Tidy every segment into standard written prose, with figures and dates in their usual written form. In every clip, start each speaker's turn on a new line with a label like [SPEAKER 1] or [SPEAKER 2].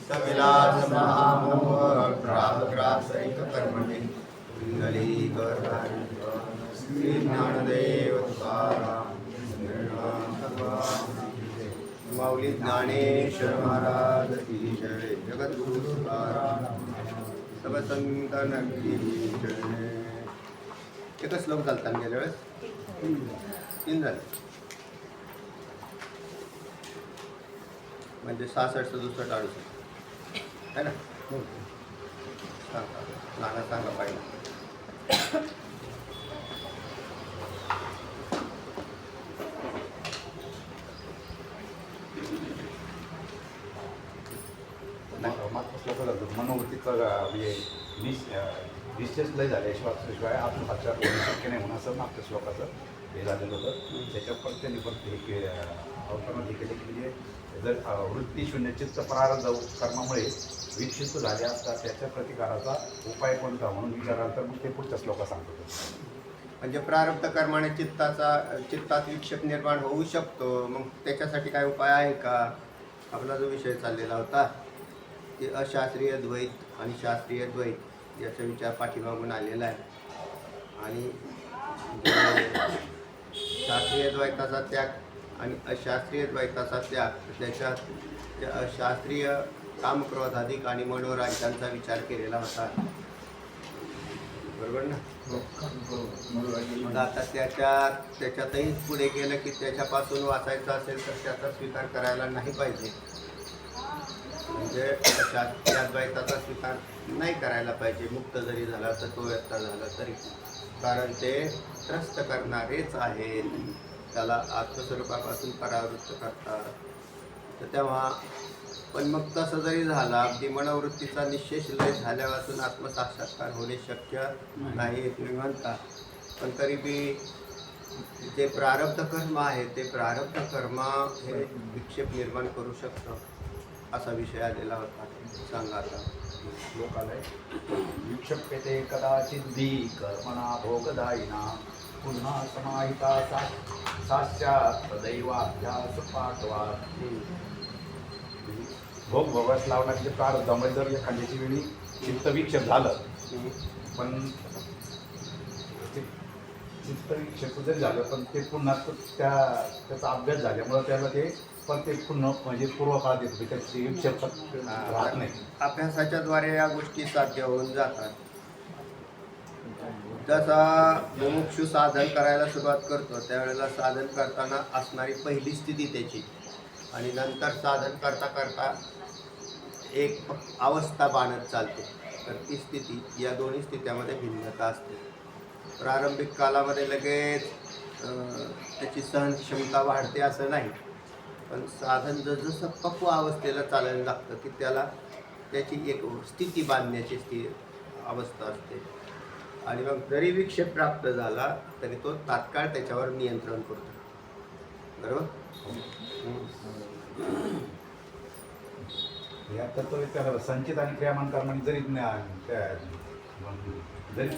[SPEAKER 1] सविलास महामोह ग्रासैक कर्मणे श्री ज्ञानदेव तुकाराम माऊली ज्ञानेश्वर महाराज की जय जगद्गुरु तुकाराम सब संतन की जय. एकच श्लोक चालतात गेल्या वेळेस 3 झाले म्हणजे 66 67 68 है ना. सांगा नाना सांगा पाहिजे.
[SPEAKER 2] मनोवृत्तीचा म्हणजे निश्चयच लय झाल्याशिवाय आत्महत्या होणं शक्य नाही म्हणून असं मागच्या श्लोकाचं हे झालेलं होतं. त्याच्यावर परत त्यांनी परत हे अवतरण हे केले की म्हणजे जर वृत्ती शून्य चित्त प्रारब्ध कर्मामुळे विक्षिप्त झाले असतात त्याच्या प्रतिकाराचा उपाय कोणता म्हणून विचाराल तर मग ते पुढच्या श्लोकात सांगतो.
[SPEAKER 1] म्हणजे प्रारब्ध कर्माने चित्तात विक्षेप निर्माण होऊ शकतो. मग त्याच्यासाठी काय उपाय आहे का. आपला जो विषय चाललेला होता की अशास्त्रीय द्वैत आणि शास्त्रीय द्वैत याचा विचार पाठीमागून आलेला आहे. आणि शास्त्रीय द्वैताचा त्याग आणि अशास्त्रीय द्वैताचा त्याग त्याच्यात शास्त्रीय कामक्रोधाधिक आणि मनोराज्यांचा विचार केलेला होता. बरोबर ना. मग आता त्याच्यातही पुढे गेलं की त्याच्यापासून वाचायचं असेल तर त्याचा स्वीकार करायला नाही पाहिजे. म्हणजे शास्त्रीय द्वैताचा स्वीकार नाही करायला पाहिजे. मुक्त जरी झाला तर तो व्यक्ता झाला तरी, कारण ते त्रस्त करणारेच आहेत. त्याला आत्मस्वरूपापासून परावृत्त करतात. तर तेव्हा पण मग तसं जरी झालं अगदी मनोवृत्तीचा निश्चेष लय झाल्यापासून आत्मसाक्षात्कार होणे शक्य नाही हे तुम्ही म्हणता. पण तरी बी जे प्रारब्ध कर्म आहे ते प्रारब्ध कर्म हे विक्षेप निर्माण करू शकतं असा विषय आलेला होता. सांगा आता.
[SPEAKER 2] लोकालय विक्षेपते कदाचित दी कर्मणा भोगदायिना पुन्हा समाहिता साश्चात दैवाभ्यास पाठवा. भोग भोगास लावण्याचे प्रारब्धामुळे जर एखाद्याची वेळी चित्त विक्षेप झालं पण चित्त विक्षेप जरी झालं पण ते पुन्हा त्याचा अभ्यास झाल्यामुळे त्याला ते पण ते पुन्हा म्हणजे पूर्वकाळात येतो त्याची विक्षेप राहत नाही.
[SPEAKER 1] अभ्यासाच्या द्वारे या गोष्टी साध्य होऊन जातात. जसा मुमुक्षू साधन करायला सुरुवात करतो त्यावेळेला साधन करताना असणारी पहिली स्थिती त्याची आणि नंतर साधन करता करता एक अवस्था बाणत चालते. तर ती स्थिती या दोन्ही स्थित्यामध्ये भिन्नता असते. प्रारंभिक कालामध्ये लगेच त्याची सहनक्षमता वाढते असं नाही. पण साधन जसं पक्व अवस्थेला चालायला लागतं की त्याला त्याची एक स्थिती बांधण्याची अवस्था असते. आणि मग जरी विक्षेप प्राप्त झाला तरी तो तात्काळ त्याच्यावर नियंत्रण करतो. बरोबर.
[SPEAKER 2] या तत्व संचित आणि क्रियामान कर्माने जरी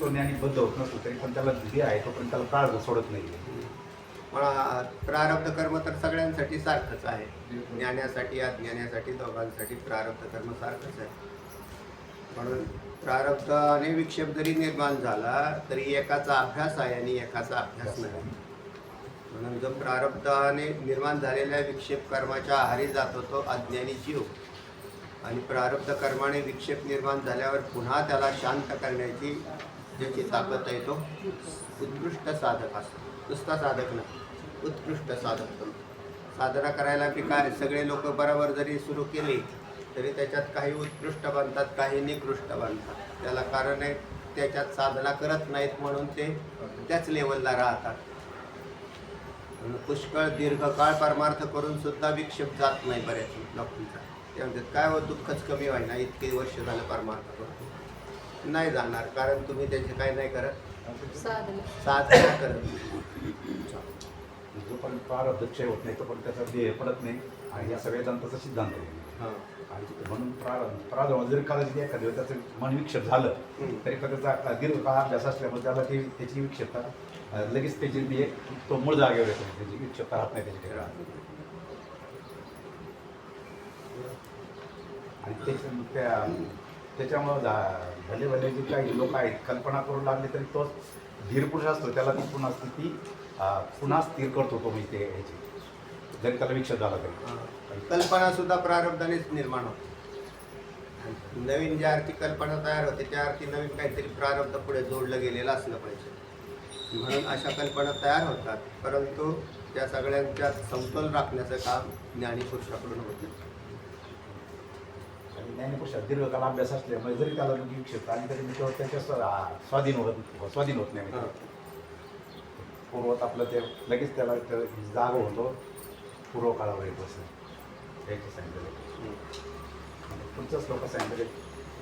[SPEAKER 2] तो ज्ञानी बद्ध होत नसतो तरी पण त्याला जे आहे तो पण त्याला प्रारब्ध सोडत नाही.
[SPEAKER 1] प्रारब्ध कर्म तर सगळ्यांसाठी सारखंच आहे. ज्ञानासाठी अज्ञानासाठी दोघांसाठी प्रारब्ध कर्म सारखंच आहे. म्हणून प्रारब्धाने विक्षेप जरी निर्माण झाला तरी एकाचा अभ्यास आहे आणि एकाचा अभ्यास नाही. म्हणून जो प्रारब्धाने निर्माण झालेल्या विक्षेप कर्माच्या आहारी जातो तो अज्ञानी जीव. आणि प्रारब्ध कर्माने विक्षेप निर्माण झाल्यावर पुन्हा त्याला शांत करण्याची ज्याची ताकद आहे तो उत्कृष्ट साधक असतो. नुसता साधक नाही, उत्कृष्ट साधक. साधना करायला बी काय सगळे लोक बरोबर जरी सुरू केली तरी त्याच्यात काही उत्कृष्ट बनतात काही निकृष्ट बनतात. त्याला कारण आहे त्याच्यात साधना करत नाहीत म्हणून ते त्याच लेवलला राहतात. पुष्कळ दीर्घकाळ परमार्थ करून सुद्धा विक्षेप जात नाही बऱ्याच लोकांचा. ते म्हणतात काय हो दुःखच कमी व्हायना इतके वर्ष झालं परमार्थ करतो. नाही जाणार कारण तुम्ही त्याचे काय नाही करत साधना करत.
[SPEAKER 2] जो पण प्रारब्ध क्षय होत नाही तो पण त्याचा देह पडत नाही आणि या सगळ्या वेदांताचा सिद्धांत आहे. आणि म्हणून प्रारब्ध जरी कदाचित एखाद्या त्याचं मन विक्षेप झालं तरी पण त्याचा दीर्घकाळ अभ्यास असल्यामुळे त्याला त्याची विक्षेपता लगेच त्याची तो मूळ जागेवर येतो. त्याची विक्षेपता राहत नाही त्याची. आणि त्याच्यामुळं भले भले जे काही लोक आहेत कल्पना करू लागले तरी तोच धीर पुरुष असतो, त्याला ती पुन्हा स्थिती पुन्हा स्थिर करतो तो, मी ते ह्याची जरी त्याला विक्षेप झाला तरी.
[SPEAKER 1] कल्पना सुद्धा प्रारब्धानेच निर्माण होते. नवीन ज्या अर्थी कल्पना तयार होते त्या अर्थी नवीन काहीतरी प्रारब्ध पुढे जोडलं गेलेलं असलं पाहिजे. म्हणून अशा कल्पना तयार होतात, परंतु त्या सगळ्यांच्यात समतोल राखण्याचं काम ज्ञानीपुरुषाकडून होतं.
[SPEAKER 2] आणि ज्ञानीपुरुषात दीर्घकाल अभ्यास असल्यामुळे जरी त्याला विक्षेप आली तरी मी तो त्याच्या स्वाधीन होत नाही. पूर्वत आपलं ते लगेच त्याला जाग होतो, पूर्व काळावर येतो असं त्याचे सांगितलं. पुढचं श्लोक सांगितले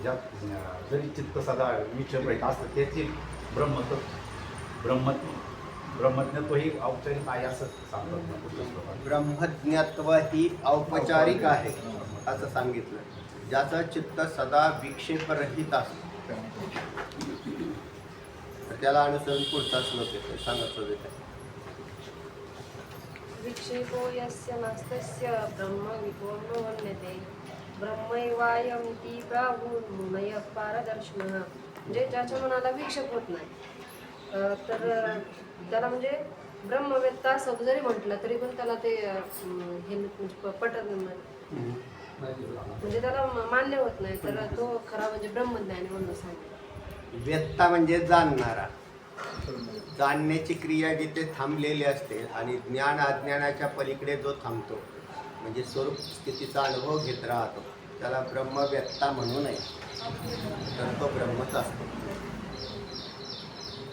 [SPEAKER 2] ज्यात जरी चित्त सदा विक्षेप रहित असतं त्याची ब्रह्मज्ञत्व ही औपचारिक आहे असं सांगतात ना पुढच्या श्लोकात.
[SPEAKER 1] ब्रह्मज्ञत्व ही औपचारिक आहे असं सांगितलं, ज्याचं चित्त सदा विक्षेपरहित असतं. तर त्याला अनुसरून पुढचा श्लोक येतो, सांगत होते.
[SPEAKER 3] विक्षेपो यस्य नास्तस्य ब्रह्म विभो वर्ण्यते ब्रह्मैवायमिति प्राहुर्मुनयः पारदर्शिनः. म्हणजे ज्याच्या मनाला विक्षेप होत नाही तर त्याला म्हणजे ब्रह्मवेत्ता असं जरी म्हटलं तरी पण त्याला ते हे पटत नाही, म्हणजे त्याला मान्य होत नाही, तर तो खरा म्हणजे ब्रह्मज्ञानी म्हणून सांगितलं.
[SPEAKER 1] वेत्ता म्हणजे जाणणारा. जाणण्याची क्रिया जिथे थांबलेली असते आणि ज्ञान अज्ञानाच्या पलीकडे जो थांबतो म्हणजे स्वरूप स्थितीचा अनुभव घेत राहतो त्याला ब्रह्मवेत्ता म्हणू नये, तर तो ब्रह्मच असतो.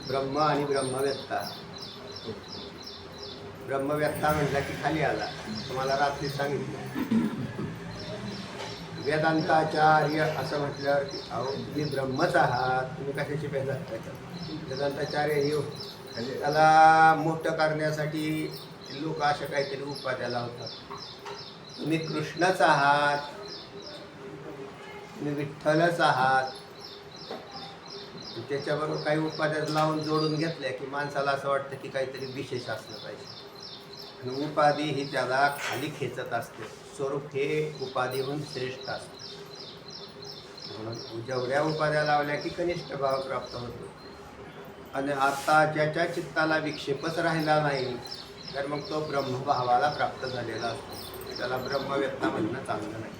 [SPEAKER 1] ब्रह्म आणि ब्रह्मवेत्ता. ब्रह्मवेत्ता म्हटला की खाली आला. तुम्हाला रात्री सांगितलं वेदांताचार्य असं म्हटल्यावर की अहो तुम्ही ब्रह्मच आहात, तुम्ही कशाची भेदा वेदांताचार्य येऊ त्याला मोठं करण्यासाठी लोक अशा काहीतरी उपाध्या लावतात. तुम्ही कृष्णच आहात, तुम्ही विठ्ठलच आहात, त्याच्याबरोबर काही उपाध्या लावून जोडून घेतल्या की माणसाला असं वाटतं की काहीतरी विशेष असलं पाहिजे. आणि उपाधी ही त्याला खाली खेचत असते. स्वरूप हे उपाधीहून श्रेष्ठ असतं. म्हणून जेवढ्या उपाध्या लावल्या की कनिष्ठ भाव प्राप्त होतो. आणि आता ज्याच्या चित्ताला विक्षेपच राहिला नाही तर मग तो ब्रह्मभावाला प्राप्त झालेला असतो. त्याला ब्रह्मवेत्ता म्हणणं चांगलं नाही.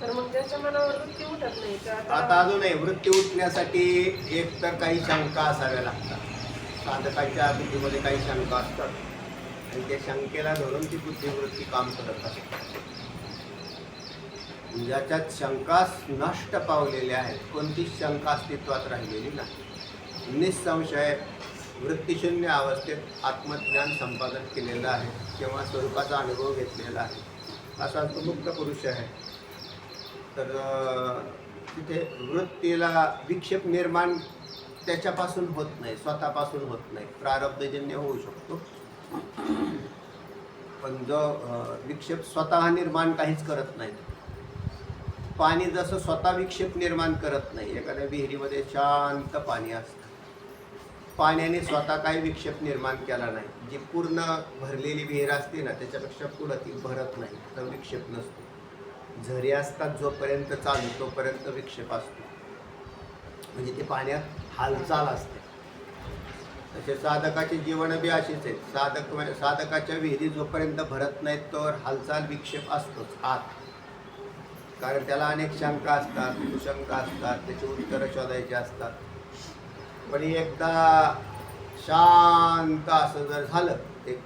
[SPEAKER 3] तर मग ज्याच्या मनावर वृत्ती उठत नाही तर
[SPEAKER 1] आता अजूनही वृत्ती उठण्यासाठी एक तर काही शंका असाव्या लागतात. साधकाच्या बुद्धीमध्ये काही शंका असतात आणि त्या शंकेला धरून ती बुद्धिवृत्ती काम करत असते. ज्याच्यात शंका नष्ट पावलेल्या आहेत, कोणतीच शंका अस्तित्वात राहिलेली नाही, निसंशय वृत्तीशून्य अवस्थेत आत्मज्ञान संपादन केलेलं आहे किंवा स्वरूपाचा अनुभव घेतलेला आहे, असा तो मुक्त पुरुष आहे. तर तिथे वृत्तीला विक्षेप निर्माण त्याच्यापासून होत नाही, स्वतःपासून होत नाही. प्रारब्धजन्य होऊ शकतो, पण जो विक्षेप स्वतः निर्माण काहीच करत नाही. पाणी जसं स्वतः विक्षेप निर्माण करत नाही. एखाद्या विहिरीमध्ये शांत पाणी असतं, पाण्याने स्वतः काही विक्षेप निर्माण केला नाही. जी पूर्ण भरलेली विहीर असते ना त्याच्यापेक्षा पुढं ती भरत नाही तर विक्षेप नसतो. झरे असतात जोपर्यंत चालू तोपर्यंत विक्षेप असतो, म्हणजे ते पाण्यात हालचाल असते. तसे साधकाचे जीवन बी असेच आहेत. साधकाच्या विहिरी जोपर्यंत भरत नाहीत तोवर हालचाल विक्षेप असतोच आत, कारण त्याला अनेक शंका असतात, कुशंका असतात, त्याची उत्तरं शोधायची असतात. पण एकदा शांत असं जर झालं ते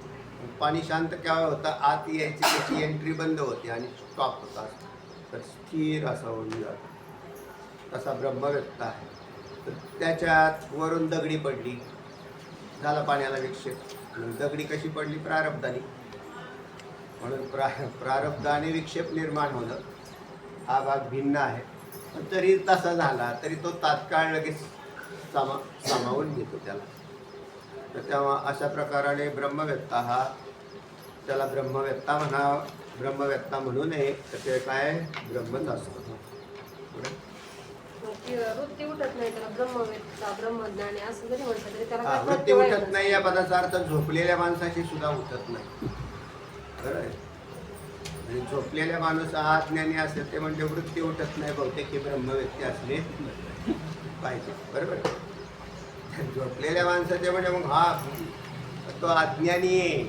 [SPEAKER 1] पाणी शांत केव्हा होतं, आत यायची त्याची एंट्री बंद होते आणि स्टॉप होता, तर स्थिर असं होऊन जातं. तसा ब्रह्मवेत्ता आहे. तर त्याच्यात वरून दगडी पडली, झाला पाण्याला विक्षेप. दगडी कशी पडली? प्रारब्धाने. म्हणून प्रारब्धाने विक्षेप निर्माण होणं हा भाग भिन्न आहे. पण तरी तसा झाला तरी तो तात्काळ लगेच सामावून घेतो त्याला. तर तेव्हा अशा प्रकाराने ब्रह्मवेत्ता हा, त्याला ब्रह्मवेत्ता म्हणावं, ब्रह्मवेत्ता म्हणू नये, तर ते काय ब्रह्मच असतो.
[SPEAKER 3] वृत्ती उठत नाही त्याला ब्रह्मवेत्ता ब्रह्मज्ञानी असं जरी म्हटलं तरी त्याला काही
[SPEAKER 1] वृत्ती
[SPEAKER 3] प्रत्यय
[SPEAKER 1] उठत नाही या पदाचा अर्थ झोपलेल्या माणसाची सुद्धा उठत नाही. बरं आहे. आणि झोपलेला माणूस हा ज्ञानी असेल ते म्हणजे वृत्ती उठत नाही, बहुतेक हे ब्रह्मव्यक्ती असले पाहिजे, बरोबर. झोपलेल्या माणसाचे म्हणजे मग हा तो अज्ञानी आहे.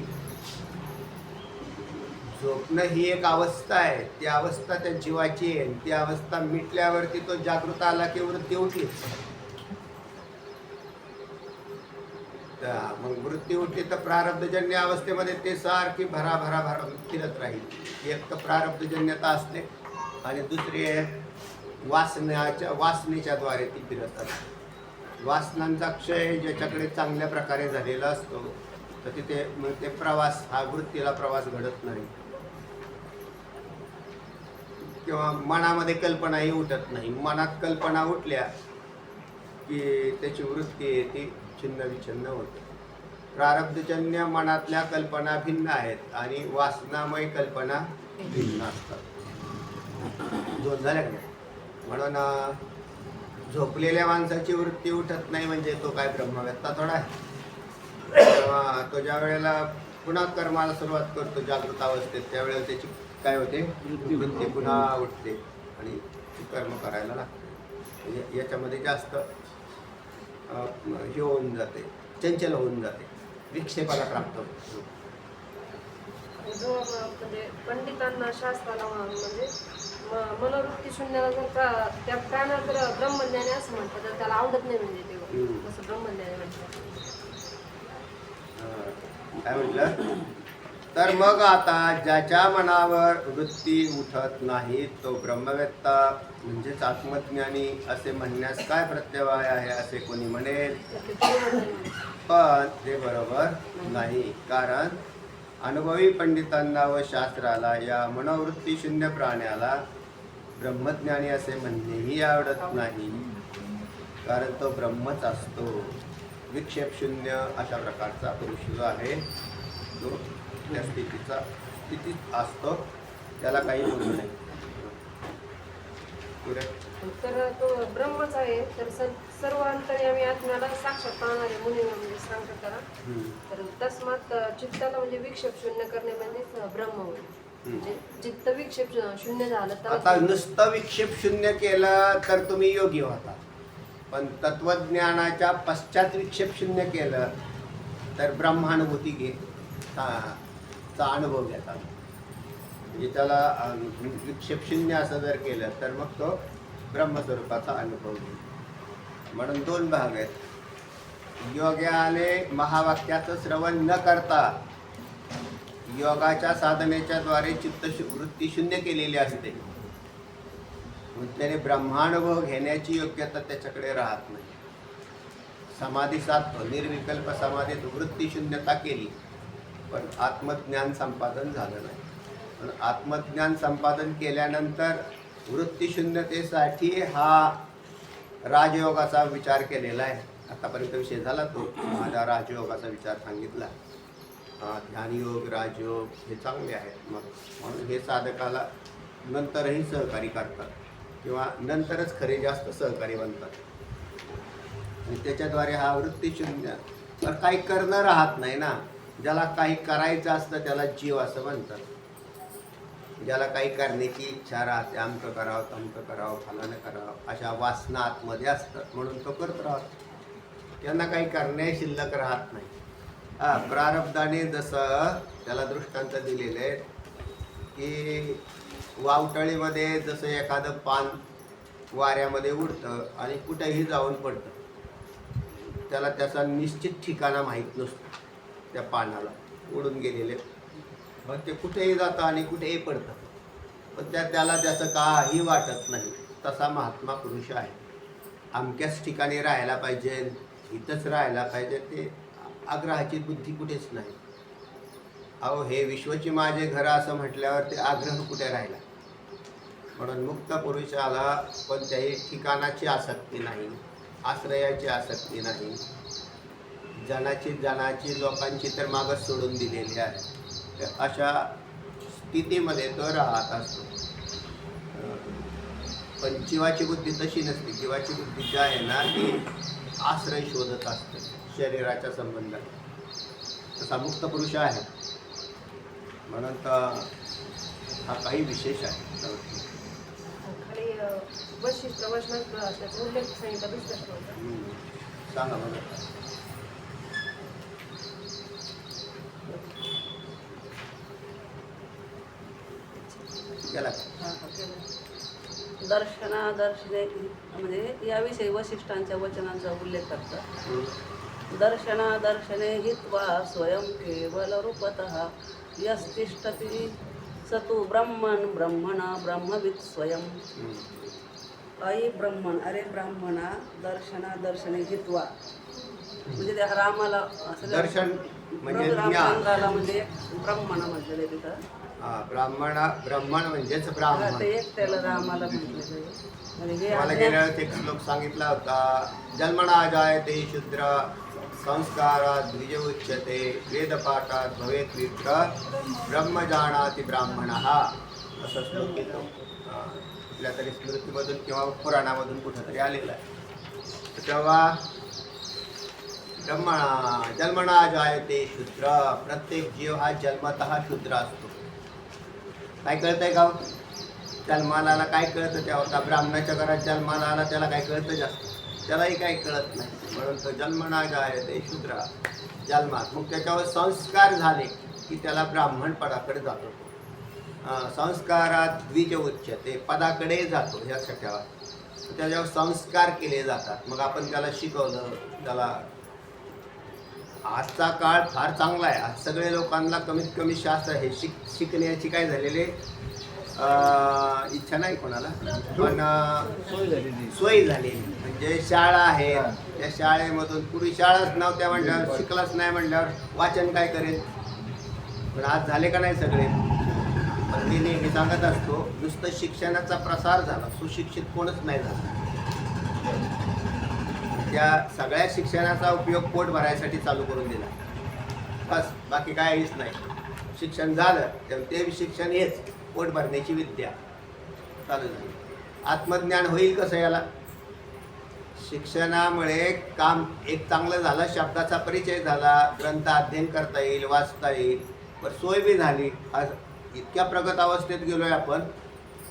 [SPEAKER 1] झोपणं ही एक अवस्था आहे, ती अवस्था त्या जीवाची आहे. ती अवस्था मिटल्यावरती तो जागृत आला की वृत्ती उठली. मग वृत्ती उठली तर प्रारब्धजन्य अवस्थेमध्ये ते सारखी भरा भरा भरा फिरत राहील. एक तर प्रारब्धजन्यता असते आणि दुसरी आहे वासनेच्या द्वारे ती फिरत असते. वासनांचा क्षय ज्याच्याकडे चांगल्या प्रकारे झालेला असतो तर तिथे मग ते प्रवास हा वृत्तीला प्रवास घडत नाही, किंवा मनामध्ये कल्पनाही उठत नाही. मनात कल्पना उठल्या की त्याची वृत्ती ती छिन्न विछिन्न होते. प्रारब्धजन्य मनातल्या कल्पना भिन्न आहेत आणि वासनामय कल्पना भिन्न असतात. दोन झाल्या का? म्हणून झोपलेल्या माणसाची वृत्ती उठत नाही म्हणजे तो काय ब्रह्मवेत्ता थोडा आहे. तेव्हा तो ज्या वेळेला पुन्हा कर्माला सुरुवात करतो जागृत अवस्थेत, त्यावेळेला त्याची काय होते, वृत्ती पुन्हा उठते आणि ती कर्म करायला लागते. याच्यामध्ये जास्त हे होऊन जाते, चंचल होऊन जाते, विक्षेपाला प्राप्त होतो.
[SPEAKER 3] जो म्हणजे पंडितांना शास्त्राला म्हणजे मनोवृत्ती शून्याला जर का त्या प्राण्याला जर ब्रह्मज्ञानी असं म्हणतात तर त्याला आवडत नाही, म्हणजे ते कसं ब्रह्मज्ञानी म्हणतात.
[SPEAKER 1] काय म्हटलं तर मग आता ज्याच्या मनावर वृत्ती उठत नाही तो ब्रह्मवेत्ता म्हणजेच आत्मज्ञानी असे म्हणण्यास काय प्रत्यवाय आहे असे कोणी म्हणेल, पण ते बरोबर नाही. कारण अनुभवी पंडितांना व शास्त्राला या मनोवृत्ती शून्य प्राण्याला ब्रह्मज्ञानी असे म्हणणेही आवडत नाही. कारण तो ब्रह्मच असतो. विक्षेप शून्य अशा प्रकारचा पुरुष जो आहे तो त्या स्थितीत असतो, त्याला काही बोलू नाही.
[SPEAKER 3] तर तो ब्रह्मच आहे. तर सर्व अंतर्यामी आत्म्याला साक्षात पाहणारे मुनी म्हणजे सांगतात त्याला. तर तस्मात चित्ताला म्हणजे विक्षेप शून्य करणे म्हणजे ब्रह्म होय. म्हणजे चित्त विक्षेप शून्य झालं तर
[SPEAKER 1] आता नुसतं विक्षेप शून्य केलं तर तुम्ही योगी होता, पण तत्वज्ञानाच्या पश्चात विक्षेप शून्य केलं तर ब्रह्मानुभूती चा अनुभव घेतात. म्हणजे त्याला विक्षेप शून्य असं जर केलं तर मग तो ब्रह्मस्वरूपाचा अनुभव घेईल. म्हणून दोन भाग आहेत. योग्याने महावाक्याचं श्रवण न करता योगाच्या साधनेच्या द्वारे चित्तवृत्ती शून्य केलेली असते, त्याने ब्रह्मानुभव घेण्याची योग्यता त्याच्याकडे राहत नाही. समाधी साधतो, निर्विकल्प समाधीत वृत्ती शून्यता केली पण आत्मज्ञान संपादन झालं नाही. पण आत्मज्ञान संपादन केल्यानंतर वृत्ती शून्यतेसाठी हा राजयोगाचा विचार केलेला आहे. आतापर्यंत विषय झाला तो माझा राजयोगाचा विचार सांगितला. ध्यानयोग, राजयोग हे चांगले आहेत. मग म्हणून हे साधकाला नंतरही सहकारी करतात किंवा नंतरच खरे जास्त सहकारी बनतात. आणि त्याच्याद्वारे हा वृत्ती शून्य तर काही करणं राहत नाही ना. ज्याला काही करायचं असतं त्याला जीव असं म्हणतात. ज्याला काही करण्याची इच्छा राहते, अमकं करावं, तमकं करावं, फलानं करावं, अशा वासना आतमध्ये असतात म्हणून तो करत राहतो. त्यांना काही करणे शिल्लक राहत नाही. प्रारब्धाने जसं त्याला दृष्टांत दिलेले की वावटळीमध्ये जसं एखादं पान वाऱ्यामध्ये उडतं आणि कुठेही जाऊन पडतं, त्याला त्याचा निश्चित ठिकाणा माहीत नसतो. त्या पानाला उडून गेलेले मग ते कुठेही जातं आणि कुठेही पडतं, पण त्याला त्याचं काही वाटत नाही. तसा महात्मा पुरुष आहे. अमक्याच ठिकाणी राहायला पाहिजे, इथंच राहायला पाहिजे, ते आग्रहाची बुद्धी कुठेच नाही. अहो हे विश्वची माझे घर असं म्हटल्यावर ते आग्रह कुठे राहिला. म्हणून मुक्त पुरुषाला कोणत्याही ठिकाणाची आसक्ती नाही, आश्रयाची आसक्ती नाही. जनाची लोकांची तर मागच सोडून दिलेली आहे. तर अशा स्थितीमध्ये तो राहत असतो. पण जीवाची बुद्धी तशी नसते. जीवाची बुद्धी जी आहे ना ती आश्रय शोधत असते शरीराच्या संबंधात. तसा मुक्त पुरुष आहे. म्हणून तर हा काही विशेष आहे.
[SPEAKER 3] खाली वैशिष्ट्य वचनात त्याचा उल्लेख सांगितला दुसऱ्या श्लोकात.
[SPEAKER 1] सांगा मला. गेला का?
[SPEAKER 4] दर्शने म्हणजे याविषयी वशिष्ठांच्या वचनांचा उल्लेख करतात. दर्शने हित्वा स्वयं केवल रूपतः यस्तिष्ठति स तु ब्रह्मण ब्रह्मणा ब्रह्मवित् स्वयं. आई ब्रह्मण अरे ब्राह्मणा दर्शने हित्वा म्हणजे त्या रामाला असं
[SPEAKER 1] दर्शन म्हणजे
[SPEAKER 4] प्रभू
[SPEAKER 1] ज्ञान.
[SPEAKER 4] रामचंद्राला म्हणजे ब्रह्मणा म्हटलेलं आहे तिथं.
[SPEAKER 1] ब्राह्मण म्हणजेच
[SPEAKER 4] हा,
[SPEAKER 1] ब्राह्मण.
[SPEAKER 4] ते एक त्याला रामाला म्हटलेलं आहे. म्हणजे हे
[SPEAKER 1] मला
[SPEAKER 4] अज्ञान-
[SPEAKER 1] गेल्या वेळेस एक श्लोक सांगितला होता. जन्मना जायते शूद्र संस्कारात द्विज उच्यते वेदपाठात भवेत विप्र ब्रह्म जानाति ब्राह्मणः असं श्लोक केलं. कुठल्या तरी स्मृतीमधून किंवा पुराणामधून कुठंतरी आलेला आहे. तर तेव्हा जन्मना जायते शूद्र, प्रत्येक जीव हा जन्मतः शूद्र असतो. काय कळतंय का? जन्माला काय कळतं तेव्हा? का ब्राह्मणाच्या घरात जन्माला आला त्याला काय कळतं जास्त? त्यालाही काही कळत नाही. म्हणून तो जन्मना जायते शूद्र जन्मात. मग त्याच्यावर संस्कार झाले की त्याला ब्राह्मणपदाकडे जातो. संस्कारात द्विज उच्यते, पदाकडे जातो. ह्या ठेवा. त्याच्यावर संस्कार केले जातात. मग आपण त्याला शिकवलं. त्याला आजचा काळ फार चांगला आहे. आज सगळे लोकांना कमीत कमी शास्त्र हे शिकण्याची काय झालेले इच्छा नाही कोणाला, पण सोय झालेली. म्हणजे शाळा आहे, त्या शाळेमधून पूर्वी शाळाच नव्हत्या म्हटल्यावर, शिकलाच नाही म्हटल्यावर वाचन काय करेल. पण आज झाले का नाही सगळे. पण मी नेहमी सांगत असतो, नुसतं शिक्षणाचा प्रसार झाला, सुशिक्षित कोणच नाही झाला. त्या सगळ्या शिक्षणाचा उपयोग पोट भरायसाठी चालू करून दिला बस, बाकी काहीच नाही. शिक्षण झालं तर ते शिक्षण हेच पोट भरण्याची विद्या चालू झाली. आत्मज्ञान होईल कसं याला? शिक्षणामुळे काम एक चांगलं झालं, शब्दाचा परिचय झाला, ग्रंथ अध्ययन करता येईल, वाचता येईल, पण सोय बी झाली. आज इतक्या प्रगत अवस्थेत गेलोय आपण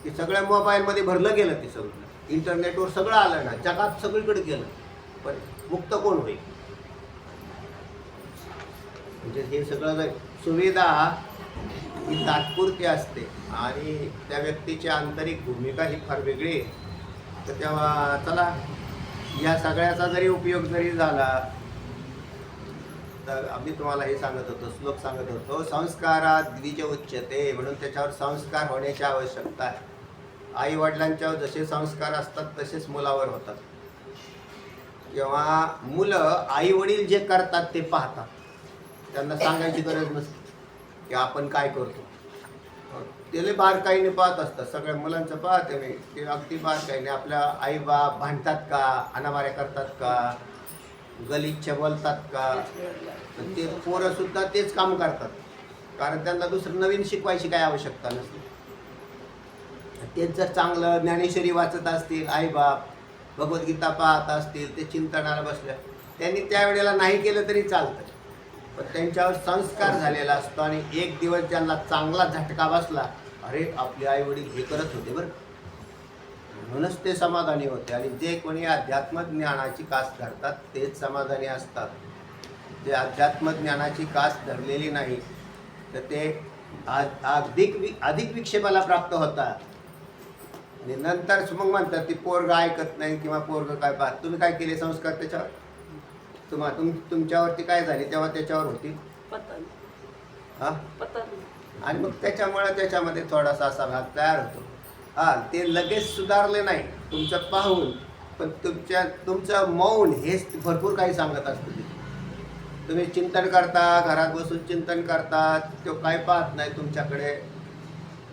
[SPEAKER 1] की सगळ्या मोबाईलमध्ये भरलं गेलं. ते सगळं इंटरनेटवर सगळं आलं ना, जगात सगळीकडे गेलं. पण मुक्त कोण होईल? म्हणजे हे सगळं सुविधा ही तात्पुरती असते आणि त्या व्यक्तीची आंतरिक भूमिका ही फार वेगळी आहे. तर तेव्हा चला, या सगळ्याचा जरी उपयोग जरी झाला तर आम्ही तुम्हाला हे सांगत होतो, श्लोक सांगत होतो, संस्कारात द्विज उच्यते, म्हणून त्याच्यावर संस्कार होण्याची आवश्यकता आहे. आई वडिलांच्यावर जसे संस्कार असतात तसेच मुलावर होतात. जेव्हा मुलं आई वडील जे करतात ते पाहतात, त्यांना सांगायची गरज नसते की आपण काय करतो. ते बारकाईने पाहत असतात. सगळ्या मुलांचं पाहते मी, ते अगदी बारकाईने आपल्या आई बाप भांडतात का, हाणामाऱ्या करतात का, गलिच्छ बोलतात का, ते पोरं सुद्धा तेच काम करतात. कारण त्यांना दुसरं नवीन शिकवायची काय आवश्यकता नसते. तेच जर चांगलं ज्ञानेश्वरी वाचत असतील, आई बाप भगवद्गीता पाहत असतील, ते चिंतनाला बसल्या, त्यांनी त्यावेळेला नाही केलं तरी चालतं. पण त्यांच्यावर संस्कार झालेला असतो आणि एक दिवस ज्यांना चांगला झटका बसला, अरे आपले आई वडील हे करत होते बरं, म्हणूनच ते समाधानी होते. आणि जे कोणी अध्यात्म ज्ञानाची कास धरतात तेच समाधानी असतात. जे अध्यात्म ज्ञानाची कास धरलेली नाही तर ते अधिक विक्षेपाला प्राप्त होतात. आणि नंतर मग म्हणतात ती पोरगं ऐकत नाही किंवा पोरगं काय पाहत. तुम्ही काय केले संस्कार त्याच्यावर? तुमच्यावरती काय झाली तेव्हा त्याच्यावर होती हा. आणि मग त्याच्यामुळे त्याच्यामध्ये थोडासा असा भाग तयार होतो. हा, ते लगेच सुधारले नाही तुमचं पाहून, पण तुमचं मौन हेच भरपूर काही सांगत असतं. तुम्ही चिंतन करता, घरात बसून चिंतन करतात, तो काय पाहत नाही तुमच्याकडे,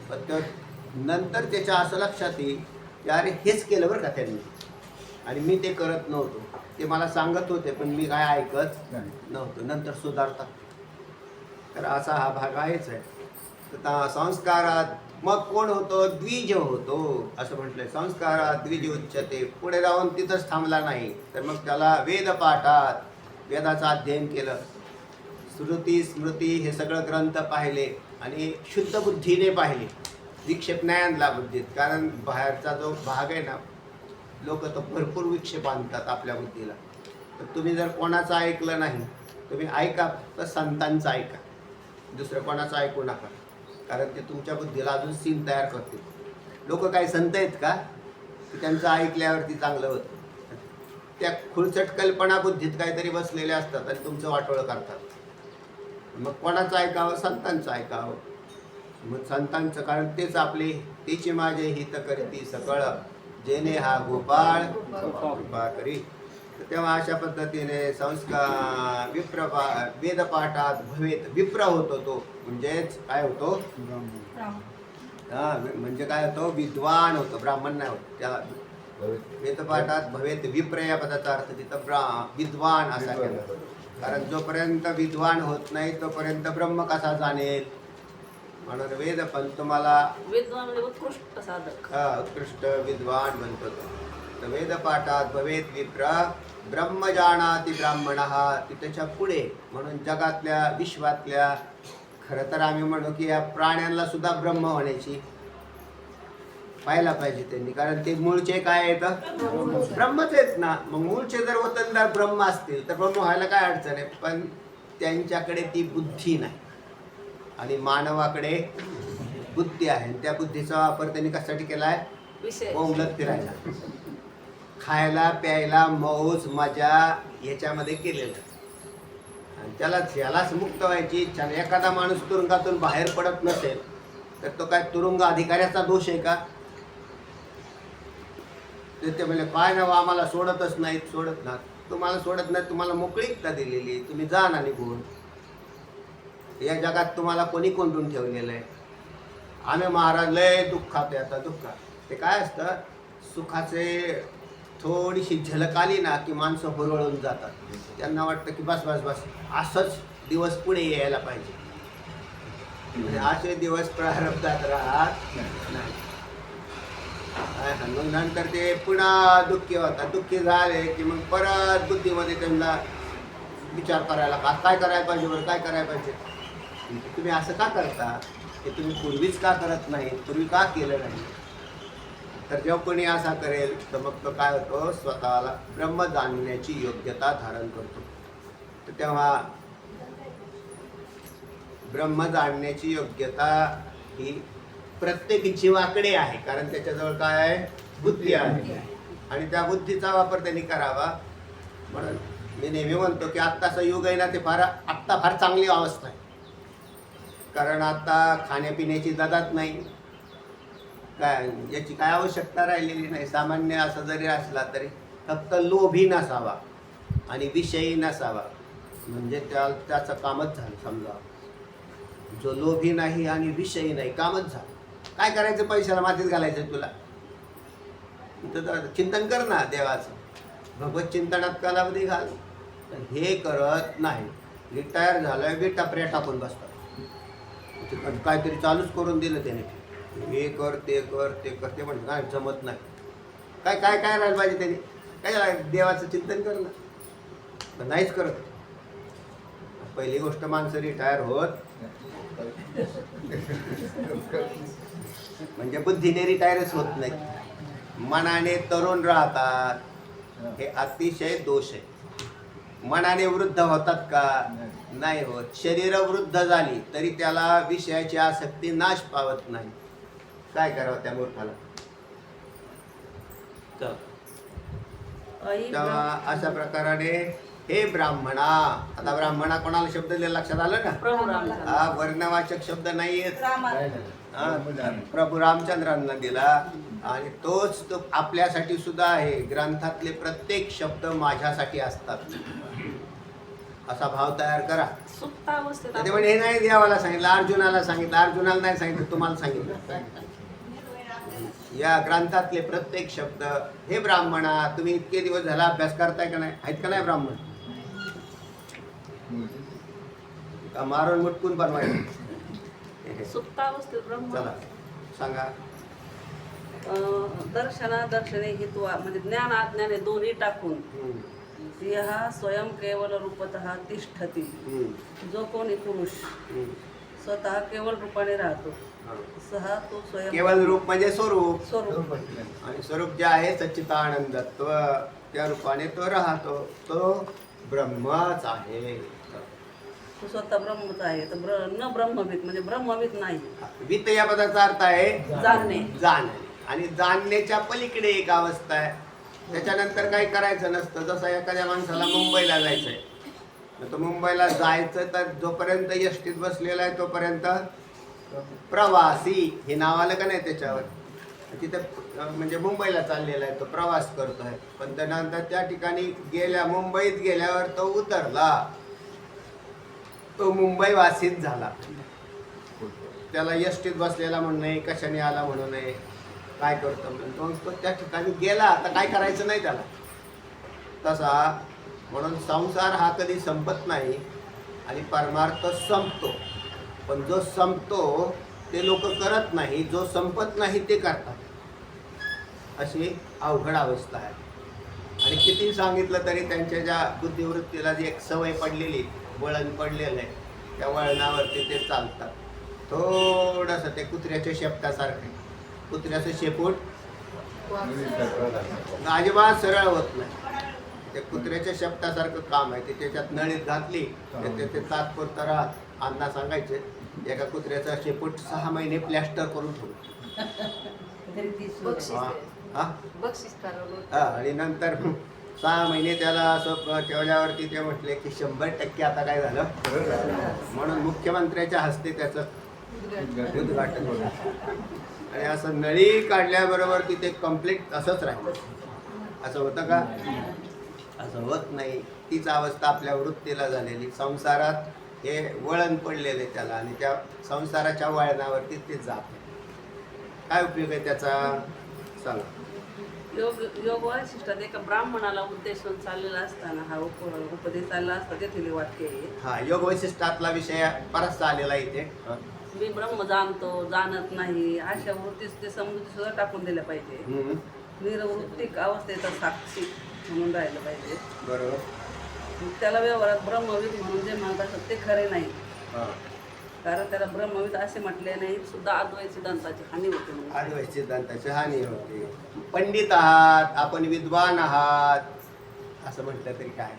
[SPEAKER 1] पण तो नंतर त्याच्या असं लक्षात येईल की अरे हेच केलं बरं का त्यांनी आणि मी ते करत नव्हतो. ते मला सांगत होते पण मी काय ऐकत नव्हतो. नंतर सुधारतात. तर असा हा भाग आहेच आहे. तर संस्कारात मग कोण होतो? द्विज होतो असं म्हटलंय. संस्कारात द्विज उच्यते. पुढे जाऊन तिथंच थांबला नाही तर मग त्याला वेदपाठात, वेदाचं अध्ययन केलं, श्रुती स्मृती हे सगळं ग्रंथ पाहिले आणि शुद्ध बुद्धीने पाहिले. विक्षेप नाही आणला बुद्धीत, कारण बाहेरचा जो भाग आहे ना, लोक तो भरपूर विक्षेप आणतात आपल्या बुद्धीला. तर तुम्ही जर कोणाचं ऐकलं नाही, तुम्ही ऐका तर संतांचं ऐका, दुसरं कोणाचं ऐकू नका, कारण ते तुमच्या बुद्धीला अजून सीन तयार करतील. लोक काय संत आहेत का की त्यांचं ऐकल्यावरती चांगलं होतं? त्या खुळचट कल्पना बुद्धीत काहीतरी बसलेल्या असतात आणि तुमचं वाटोळं करतात. मग कोणाचं ऐकावं? संतांचं ऐकावं. मग संतांचं, कारण तेच आपले तेची माझे हित करीती सकळ, जेने हा गोपाळ कृपा करी. तर तेव्हा अशा पद्धतीने संस्कार वेदपाठात भवेत, विप्र होतो तो, म्हणजेच काय होतो? म्हणजे काय होतो? विद्वान होतो, ब्राह्मण नाही होत. त्याला वेदपाठात भवेत विप्र या पदाचा अर्थ तिथं विद्वान असा केला. कारण जोपर्यंत विद्वान होत नाही तोपर्यंत ब्रह्म कसा जाणेल? म्हणून वेद पण तुम्हाला
[SPEAKER 4] विद्वान म्हणजे उत्कृष्ट साधक.
[SPEAKER 1] उत्कृष्ट विद्वान बनतो. तर वेदपाठात भवेत विप्र ब्रह्म जानाति ब्राह्मणः, त्याच्या पुढे म्हणून जगातल्या विश्वातल्या, खरं तर आम्ही म्हणू की या प्राण्यांना सुद्धा ब्रह्म होण्याची पाहायला पाहिजे त्यांनी, कारण ते मूळचे काय आहेत? ब्रह्मच आहेत ना. मग मूळचे जर वतनदार ब्रह्म असतील तर ब्रह्म व्हायला काय अडचण आहे? पण त्यांच्याकडे ती बुद्धी नाही आणि मानवाकडे बुद्धी आहे. आणि त्या बुद्धीचा वापर त्यांनी कशासाठी केला आहे?
[SPEAKER 4] विषय
[SPEAKER 1] बोंबलत फिरायला, खायला प्यायला, मौज मजा याच्यामध्ये केलेलं. आणि त्यालाच मुक्त व्हायची इच्छा नाही. एखादा माणूस तुरुंगातून बाहेर पडत नसेल तर तो काय तुरुंग अधिकाऱ्याचा दोष आहे का? ते म्हणजे काय ना, आम्हाला सोडतच नाहीत, सोडत ना. तुम्हाला सोडत नाही, तुम्हाला मोकळीकता दिलेली, तुम्ही जा ना निघून. या जगात तुम्हाला कोणी कोंडून ठेवलेलं आहे? आम्ही महाराज लय दुःखात आहे. आता दुःखात ते काय असतं? सुखाचे थोडीशी झलक आली ना की माणसं हुरळून जातात. त्यांना वाटतं की बस बस बस असंच दिवस पुढे यायला पाहिजे. म्हणजे असे दिवस प्रारब्धात राहत नाही. मग नंतर ते पुन्हा दुःखी होतात. दुःखी झाले की मग परत बुद्धीमध्ये त्यांना विचार करायला, काय करायला पाहिजे, बरं काय करायला पाहिजे. तुम्ही असं का करता? हे तुम्ही पूर्वीच का करत नाही? पूर्वी का केलं नाही? तर जेव्हा कोणी असा करेल तर मग तो काय होतो? स्वतःला ब्रह्म जाणण्याची योग्यता धारण करतो. तर तेव्हा ब्रह्म जाणण्याची योग्यता ही प्रत्येक जीवाकडे आहे, कारण त्याच्याजवळ काय आहे? बुद्धी आहे. आणि त्या बुद्धीचा वापर त्यांनी करावा. म्हणून मी नेहमी म्हणतो की आत्ताचं युग आहे ना, ते आत्ता फार चांगली अवस्था आहे. कारण आता खाण्यापिण्याची ददात नाही, काय याची काय आवश्यकता राहिलेली नाही. सामान्य असं जरी असला तरी फक्त लोभी नसावा आणि विषयी नसावा, म्हणजे त्याचं कामच झालं. समजा जो लोभी नाही आणि विषयी नाही, कामच झालं. काय करायचं? पैशाला मातीत घालायचं तुला? तर चिंतन कर ना देवाचं, भगवत चिंतनात कालावधी घाल. हे करत नाही. रिटायर झालं की टपऱ्या टाकून बसतात. काहीतरी चालूच करून दिलं त्याने, हे कर ते कर ते कर, ते म्हणजे काय जमत नाही. काय काय काय राहिलं पाहिजे त्याने? काय देवाचं चिंतन कर ना, पण नाहीच करत. पहिली गोष्ट, माणसं रिटायर होत म्हणजे बुद्धीने रिटायरच होत नाही, मनाने तरुण राहतात. हे अतिशय दोष आहे. मनाने वृद्ध होतात का? नाही होत. शरीर वृद्ध झाली तरी त्याला विषयाची आसक्ती नाश पावत नाही. काय करावं त्या मूर्खाला? तेव्हा अशा प्रकाराने हे ब्राह्मणा, आता ब्राह्मणा कोणाला शब्द लक्षात आलं ना? हा वर्णवाचक शब्द नाही आहेत. प्रभू रामचंद्रांना दिला आणि तोच तो आपल्यासाठी सुद्धा आहे. ग्रंथातले प्रत्येक शब्द माझ्यासाठी असतात असा भाव तयार करा. ते म्हणजे हे नाही देवाला सांगितलं, अर्जुनाला सांगितलं, अर्जुनाला नाही सांगितलं, तुम्हाला सांगितलं. या ग्रंथातले प्रत्येक शब्द हे ब्राह्मणा, तुम्ही इतके दिवस झाला अभ्यास करताय का नाही? आहेत का नाही ब्राह्मण? का मारून मुटकून बनवायचं?
[SPEAKER 4] सुप्तावस्थेत ब्रह्म.
[SPEAKER 1] चला सांगा.
[SPEAKER 4] दर्शने हेतुवा म्हणजे ज्ञान अज्ञाने दोन्ही टाकून हा स्वयं केवल रूपतः तिष्ठती. जो कोणी पुरुष स्वतः केवळ रूपाने राहतो सहा तो स्वयं
[SPEAKER 1] केवळ रूप म्हणजे स्वरूप,
[SPEAKER 4] स्वरूप
[SPEAKER 1] आणि स्वरूप जे आहे सच्चिदानंदत्व, त्या रूपाने तो राहतो, तो ब्रह्मच आहे.
[SPEAKER 4] तो स्वतः ब्रह्मच आहे. तर न ब्रह्मविद म्हणजे ब्रह्मविद नाही.
[SPEAKER 1] वित या पदाचा अर्थ आहे
[SPEAKER 4] जाणणे.
[SPEAKER 1] जाणणे, आणि जाणण्याच्या पलीकडे एक अवस्था आहे. त्याच्यानंतर काही करायचं नसतं. जसं एखाद्या माणसाला मुंबईला जायचंय, तर मुंबईला जायचं तर जोपर्यंत एसटीत बसलेला आहे तोपर्यंत प्रवासी हे नाव आलं का नाही त्याच्यावर, तिथं म्हणजे मुंबईला चाललेला आहे, तो प्रवास करतोय. पण त्यानंतर त्या ठिकाणी मुंबईत गेल्यावर तो उतरला, तो मुंबई वासीत झाला. त्याला एसटीत बसलेला म्हणू नये, कशाने आला म्हणू नये, काय करतो म्हणून तो त्या ठिकाणी गेला. आता काय करायचं नाही त्याला. तसा म्हणून संसार हा कधी संपत नाही आणि परमार्थ संपतो. पण जो संपतो ते लोक करत नाही, जो संपत नाही ते करतात. अशी अवघड अवस्था आहे. आणि किती सांगितलं तरी त्यांच्या ज्या बुद्धिवृत्तीला जी एक सवय पडलेली, वळण पडलेलं आहे, त्या वळणावरती ते चालतात. थोडंसं ते कुत्र्याच्या शेपटासारखे, कुत्र्याचं शेपूट अजिबात सरळ होत नाही. ते कुत्र्याच्या शेपटासारखं काम आहे. ते त्याच्यात नळीत घातली तर ते तात्पुरतं राहत. अण्णा सांगायचे एका कुत्र्याचा शेपूट 6 महिने प्लॅस्टर करून ठेवतो.
[SPEAKER 3] बक्षीस
[SPEAKER 1] हा?
[SPEAKER 3] बक्षीस ठरवलं.
[SPEAKER 1] हा, आणि नंतर 6 महिने त्याला असं ठेवल्यावरती ते म्हटले की 100% आता काय झालं, म्हणून मुख्यमंत्र्याच्या हस्ते त्याचं उद्घाटन झालं. आणि असं नळी काढल्याबरोबर तिथे कम्प्लीट असंच राहिलं. असं होतं का? असं होत नाही. तीच अवस्था आपल्या वृत्तीला झालेली. संसारात हे वळण पडलेले त्याला, आणि त्या संसाराच्या वळणावरती ते जात नाही. काय उपयोग आहे त्याचा सांगा.
[SPEAKER 4] योग वैशिष्ट्यात एका ब्राह्मणाला उद्देशून चाललेला असताना हा उपदेश चालला असता तेथील वाक्य आहे.
[SPEAKER 1] हा, योग वैशिष्ट्यातला विषय बराचसा आलेला इथे.
[SPEAKER 4] मी ब्रह्म जाणतो, जाणत नाही, अशा वृत्तीस ते समृद्धी सुद्धा टाकून दिल्या पाहिजे. निर्वृत्तिक अवस्थेचा साक्षी म्हणून राहिलं पाहिजे.
[SPEAKER 1] बरोबर.
[SPEAKER 4] त्याला व्यवहारात ब्रह्मविद म्हणून जे म्हणत असतात ते खरे नाही.
[SPEAKER 1] हा,
[SPEAKER 4] कारण त्याला ब्रह्मविद असे म्हटले नाही, सुद्धा अद्वैत सिद्धांताची हानी होते म्हणून.
[SPEAKER 1] अद्वैत सिद्धांताची हानी होते. पंडित आहात, आपण विद्वान आहात असं म्हटलं तरी काय?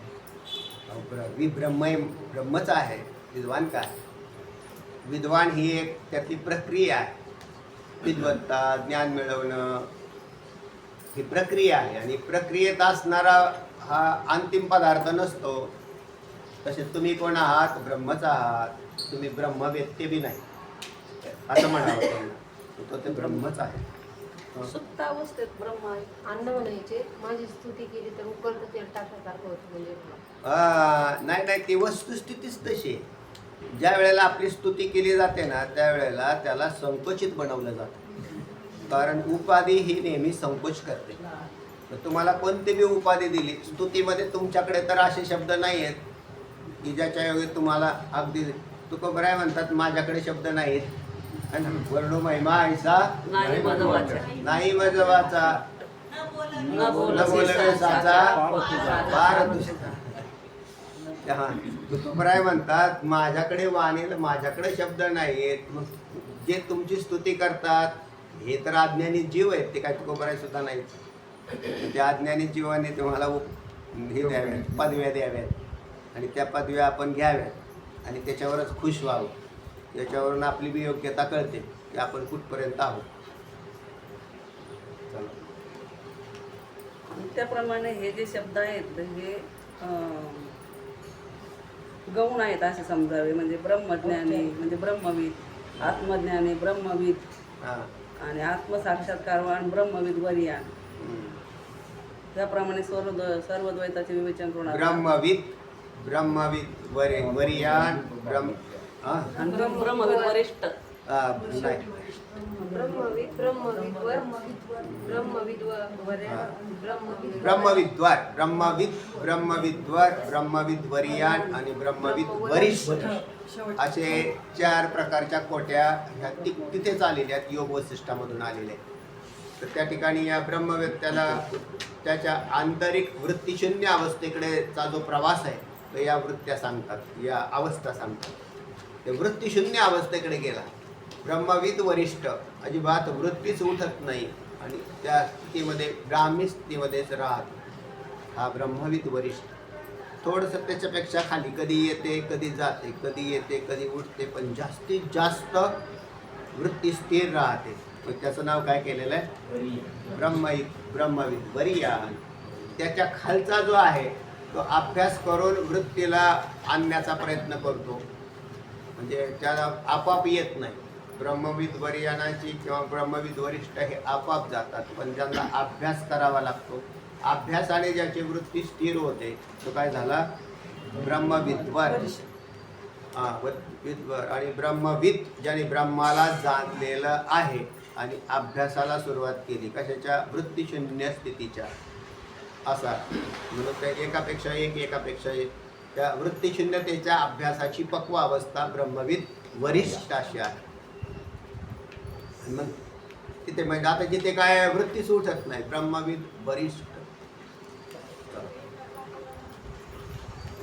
[SPEAKER 1] ब्रह्मच आहे, विद्वान काय? विद्वान ही एक त्यातली प्रक्रिया आहे. विद्वत्ता, ज्ञान मिळवणं ही प्रक्रिया आहे, आणि प्रक्रियेत असणारा हा अंतिम पदार्थ नसतो. तसेच तुम्ही कोण आहात? ब्रह्मच आहात. तुम्ही ब्रह्मवेत्ते बी नाही असं म्हणावं त्यांना. तो ते ब्रह्मच आहे.
[SPEAKER 4] सुप्त अवस्थेत ब्रह्म आहे.
[SPEAKER 3] अन्न म्हणायचे, माझी स्तुती केली तर उकळतं तेल टाकल्यासारखं होतं. म्हणजे
[SPEAKER 1] नाही, ती वस्तुस्थितीच तशी आहे. ज्या वेळेला आपली स्तुती केली जाते ना, त्यावेळेला त्याला संकोचित बनवलं जातं. कारण उपाधी ही नेहमी संकोच करते. तर तुम्हाला कोणती बी उपाधी दिली, स्तुतीमध्ये तुमच्याकडे तर असे शब्द नाही आहेत की ज्याच्या योगे तुम्हाला अगदी तुकोबराय म्हणतात, माझ्याकडे शब्द नाहीत. वर्णो महिमा ऐसा
[SPEAKER 4] नाही मजवाचा.
[SPEAKER 1] नाही मजवाचा,
[SPEAKER 4] न
[SPEAKER 1] बोलवे साचा फार दुसरा. तुकोबराय म्हणतात, माझ्याकडे वाणील, माझ्याकडे शब्द नाहीत. मग जे तुमची स्तुती करतात हे तर अज्ञानी जीव आहेत. ते काय तुकोबराय सुद्धा नाहीत. त्या अज्ञानी जीवाने तुम्हाला हे द्याव्यात, पदव्या द्याव्यात, आणि त्या पदव्या आपण घ्याव्यात आणि त्याच्यावरच खुश व्हावं. याच्यावरून आपली बी योग्यता कळते की आपण कुठपर्यंत आहोत.
[SPEAKER 4] त्याप्रमाणे हे जे शब्द आहेत हे गौण आहेत असे समजावे. म्हणजे ब्रह्मज्ञानी म्हणजे ब्रह्मविद, आत्मज्ञानी ब्रह्मविद, आणि आत्मसाक्षात्कारवान ब्रह्मविद वरियान. त्याप्रमाणे सर्व द्वैताचे विवेचन करून
[SPEAKER 1] ब्रह्मविद वरियान
[SPEAKER 4] आणि ब्रह्मविद वरिष्ठ.
[SPEAKER 1] ब्रह्मविद वरियान आणि ब्रह्मविद वरिष्ठ असे 4 प्रकारच्या कोट्या ह्या तिथेच आलेल्या आहेत, योग वैशिष्ट्यामधून आलेल्या आहेत. तर त्या ठिकाणी या ब्रह्मवेत्याला त्याच्या आंतरिक वृत्तीशून्य अवस्थेकडेचा जो प्रवास आहे तो या वृत्त्या सांगतात, या अवस्था सांगतात. ते वृत्तीशून्य अवस्थेकडे गेला ब्रह्मविद वरिष्ठ, अजिबात वृत्तीच उठत नाही आणि त्या स्थितीमध्ये ब्राह्मी स्थितीमध्येच राहत हा ब्रह्मविद वरिष्ठ. थोडंसं त्याच्यापेक्षा खाली कधी येते कधी जाते, कधी येते कधी उठते, पण जास्तीत जास्त वृत्ती स्थिर राहते. मग त्याचं नाव काय केलेलं आहे? ब्रह्मविद वरियान. त्याच्या खालचा जो आहे तो अभ्यास करून वृत्तीला आणण्याचा प्रयत्न करतो, म्हणजे त्याला आपाप येत नाही. ब्रह्मविद वरियानाची किंवा ब्रह्मविद वरिष्ठ हे आपाप जातात, पण ज्यांना अभ्यास करावा लागतो. अभ्यासाने ज्याची वृत्ती स्थिर होते तो काय झाला? ब्रह्मविद्वर. विद्वर आणि ब्रह्मविद ज्याने ब्रह्माला जाणलेलं आहे आणि अभ्यासाला सुरुवात केली कशाच्या? वृत्तीशून्य स्थितीच्या. असा म्हणून त्या एकापेक्षा एक त्या वृत्तीशून्यतेच्या अभ्यासाची पक्व अवस्था ब्रह्मविद वरिष्ठ अशी आहे. मग तिथे म्हणजे आता जिथे काय वृत्तीच उठत नाही, ब्रह्मविद वरिष्ठ.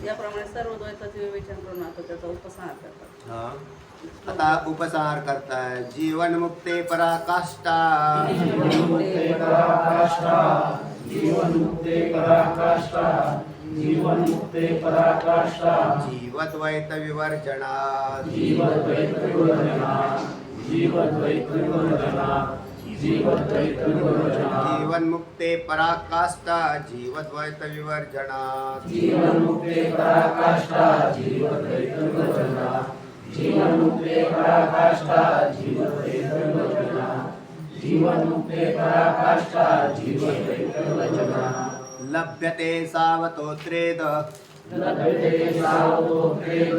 [SPEAKER 4] याप्रमाणे सर्व द्वैताचे विवेचन करून आता त्याचा उपसंहार करतात.
[SPEAKER 1] हा. आता उपसंहार करताय. जीवनमुक्ते पराकाष्ठा,
[SPEAKER 5] जीवन्मुक्ते पराकाष्ठा, जीवन्मुक्ते पराकाष्ठा, जीवन्मुक्ते पराकाष्ठा,
[SPEAKER 1] जीवद्वैत विवर्जना,
[SPEAKER 5] जीवद्वैत विवर्जना, जीवद्वैत विवर्जना, जीवद्वैत विवर्जना,
[SPEAKER 1] जीवन्मुक्ते पराकाष्ठा, जीवद्वैत विवर्जना,
[SPEAKER 5] जीवन्मुक्ते पराकाष्ठा, जीवद्वैत विवर्जना, जीवन्मुक्ते पराकाष्ठा, जीवद्वैत विवर्जना, जीवन्मुक्ते पराकाष्ठा, जीवद्वैत विवर्जना,
[SPEAKER 1] लभ्यते सावतोत्रेद,
[SPEAKER 5] लभ्यते सावतोत्रेद,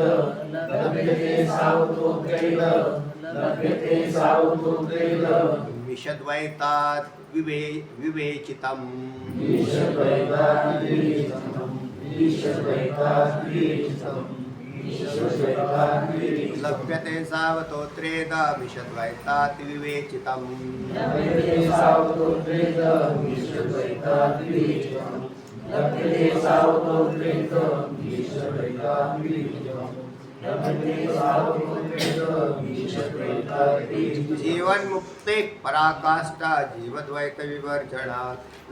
[SPEAKER 5] लभ्यते सावतोत्रेद, लभ्यते सावतोत्रेद,
[SPEAKER 1] विशद्वैतात् विवेचितम्,
[SPEAKER 5] विशद्वैतात् विवेचितम्, विशद्वैतात् विवेचितम्, विशद्वैतात् विवेचितम्,
[SPEAKER 1] लभ्यते सावतोत्रेद विशद्वैतात् विवेचितम्,
[SPEAKER 5] लभ्यते सावतोत्रेद, विशद्वैतात् विवेचितम्, लभ्यते सावतोत्रेद, विशद्वैतात् विवेचितम्, लभ्यते सावतोत्रेद, विशद्वैतात् विवेचितम्,
[SPEAKER 1] जीवन्मुक्ते पराकाष्ठा, जीवद्वैत विवर्जना,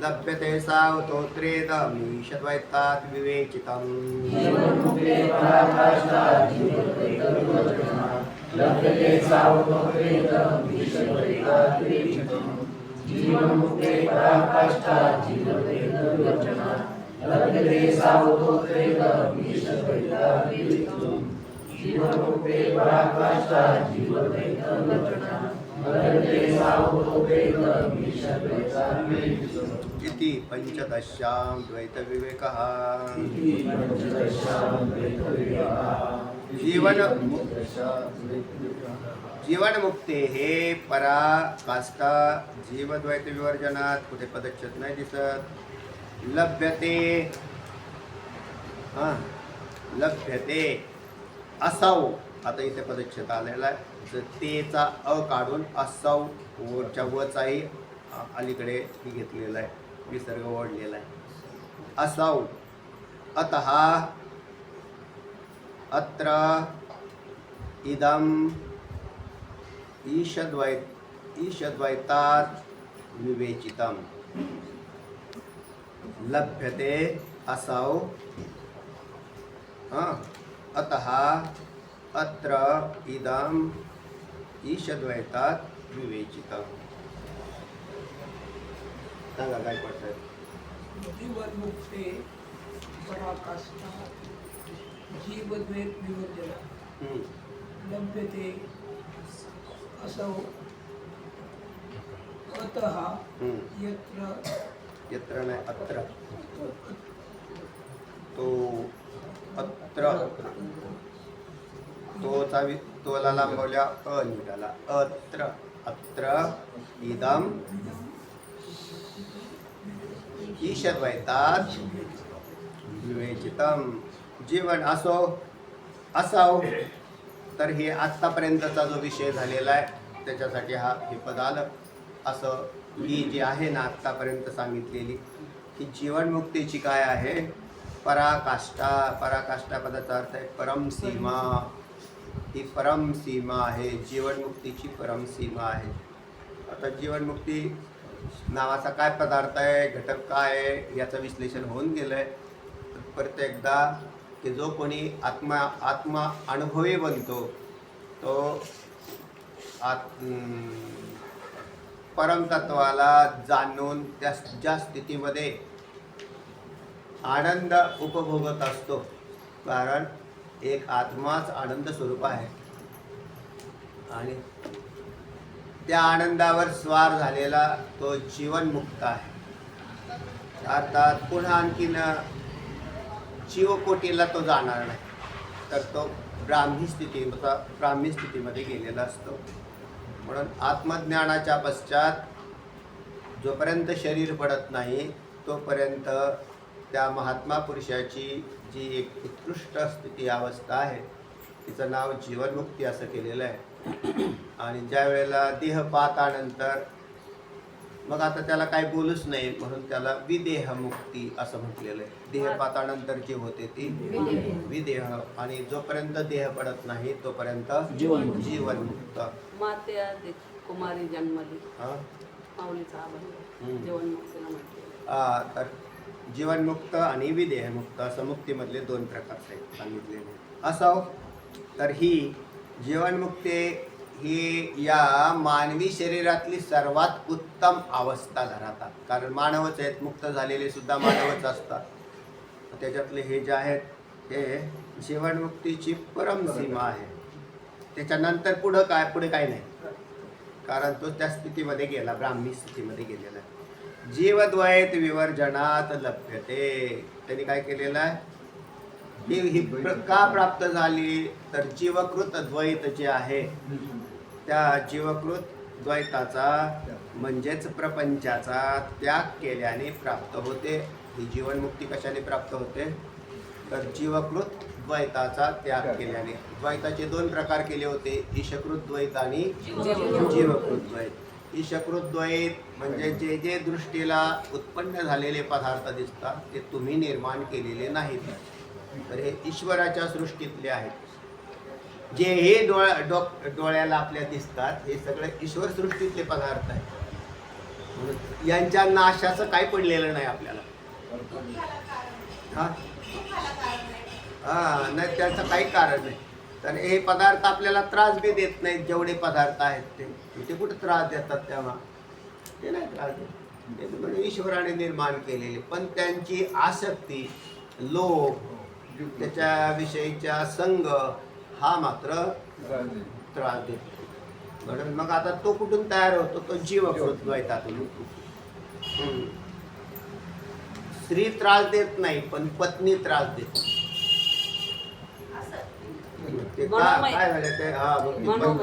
[SPEAKER 1] लभ्यते सावतोत्रेद विशद्वैतात् विवेचितम्,
[SPEAKER 5] जीवन्मुक्ते पराकाष्ठा, जीवद्वैत विवर्जना, लभ्यते सावतोत्रेद, विशद्वैतात् विवेचितम्, जीवन्मुक्ते पराकाष्ठा, जीवद्वैत विवर्जना, लभ्यते सावतोत्रेद, विशद्वैतात् विवेचितम्, जीवन्मुक्ते पराकाष्ठा, जीवद्वैत विवर्जना, लभ्यते सावतोत्रेद, विशद्वैतात् विवेचितम्,
[SPEAKER 1] इति पंचदश्यां द्वैतविवेकः।
[SPEAKER 5] इति पंचदशां द्वैतविवेकः।
[SPEAKER 1] जीवनमुक्ते हे पराकाष्ठा, जीवद्वैत विवर्जनात कुठे पदच्छेद नाही दिसत. लभ्यते लभ्यते असौ, आता इथे पदच्छेद आलेला आहे. जर तेचा अ काढून असौ वरच्या वचाही अलीकडे घेतलेला आहे, विसर्ग ओढलेला आहे. असौ अतः अत्र इदम ईशद्वैतात् विवेचितम, लभ्यते असौ अतः अत्र इदम ईशद्वैतात् विवेचितम. सांगा काय पडतंय?
[SPEAKER 6] जीवन्मुक्ते पराकाष्ठा, जीवद्वैत विवर्जना, लभ्यते असौ अतः
[SPEAKER 1] यत्र नाही अत्र, तो अत्र तोला लांबवल्या अ निघाला. अत्र अत्र इदम ईशद्वैतात् विवेचितम. जीवन असो असाव, तर हे आत्तापर्यंतचा जो विषय झालेला आहे त्याच्यासाठी हे पद आलं. असं ही जी आहे ना आत्तापर्यंत सांगितलेली ही जीवनमुक्तीची काय आहे? पराकाष्ठा. पराकाष्ठा पदाचा अर्थ आहे परम सीमा. ही परम सीमा आहे, जीवनमुक्तीची परम सीमा आहे. आता जीवनमुक्ती नावाचा काय पदार्थ आहे, घटक काय आहे, याचं विश्लेषण होऊन गेलं आहे. परत एकदा की जो कोणी आत्मा अनुभवी बनतो तो परमतत्वाला जाणून ज्या स्थितीमध्ये आनंद उपभोगत असतो, कारण एक आत्माच आनंद स्वरूप आहे आणि त्या आनंदावर स्वार झालेला तो जीवनमुक्त आहे. अर्थात पुन्हा आणखीन जीवकोटीला तो जाणार नाही, तर तो ब्राह्मी स्थितीमध्ये गेलेला असतो. म्हणून आत्मज्ञानाच्या पश्चात जोपर्यंत शरीर पडत नाही तोपर्यंत त्या महात्मा पुरुषाची जी एक उत्कृष्ट स्थिती अवस्था आहे तिचं नाव जीवनमुक्ती असं केलेलं आहे. आणि ज्या वेळेला देहपातानंतर मग आता त्याला काही बोलूच नाही म्हणून त्याला विदेहमुक्ती असं म्हटलेलं आहे. देहपातानंतर जी होते ती विदेह, आणि जोपर्यंत देह पडत नाही तोपर्यंत जीवनमुक्त.
[SPEAKER 4] माते आधी कुमारी जन्मली
[SPEAKER 1] हा?
[SPEAKER 4] माऊलीचा अभंग जीवनमुक्तीला म्हटले.
[SPEAKER 1] तर जीवनमुक्त आणि विदेहमुक्त असं मुक्तीमधले दोन प्रकार आहेत सांगितलेले. असो तर ही जीवनमुक्ती ही या मानवी शरीरातली सर्वात उत्तम अवस्था धरतात. कारण मानवच आहेत, मुक्त झालेले सुद्धा मानवच असतात. त्याच्यातले हे जे आहेत हे जीवनमुक्तीची परम सीमा आहे. त्याच्यानंतर पुढे काय नाही, कारण तो त्या स्थितीमध्ये गेला, ब्राह्मी स्थितीमध्ये गेलेला आहे. जीवद्वैत विवर्जनात लभ्यते. त्यांनी काय केलेलं आहे, ही का प्राप्त झाली तर जीवकृत द्वैत जे आहे त्या जीवकृत द्वैताचा म्हणजेच प्रपंचाचा त्याग केल्याने प्राप्त होते. ही जीवनमुक्ती कशाने प्राप्त होते तर जीवकृत द्वैताचा त्याग केल्याने. द्वैताचे दोन प्रकार केले होते, ईशकृत द्वैत आणि जीवकृत द्वैत. ईशकृत द्वैत म्हणजे जे जे दृष्टीला उत्पन्न झालेले पदार्थ दिसतात ते तुम्ही निर्माण केलेले नाहीत, तर हे ईश्वराच्या सृष्टीतले आहेत. जे हे डोळ्याला आपल्या दिसतात हे सगळे ईश्वर सृष्टीतले पदार्थ आहेत. म्हणून यांच्या नाशाचं काही पडलेलं नाही आपल्याला. नाही त्याचं काही कारण नाही. तर हे पदार्थ आपल्याला त्रास बी देत नाहीत. जेवढे पदार्थ आहेत ते कुठे त्रास देतात, तेव्हा ते नाही त्रास देत. ते म्हणजे ईश्वराने निर्माण केलेले, पण त्यांची आसक्ती, लोभ, त्याच्याविषयीचा संग हा मात्र त्रास देतो. म्हणून मग आता तो कुठून तयार होतो, तो जीवकृत द्वैतातून. स्त्री त्रास देत नाही पण पत्नी त्रास देते. ते काय झालं ते म्हणून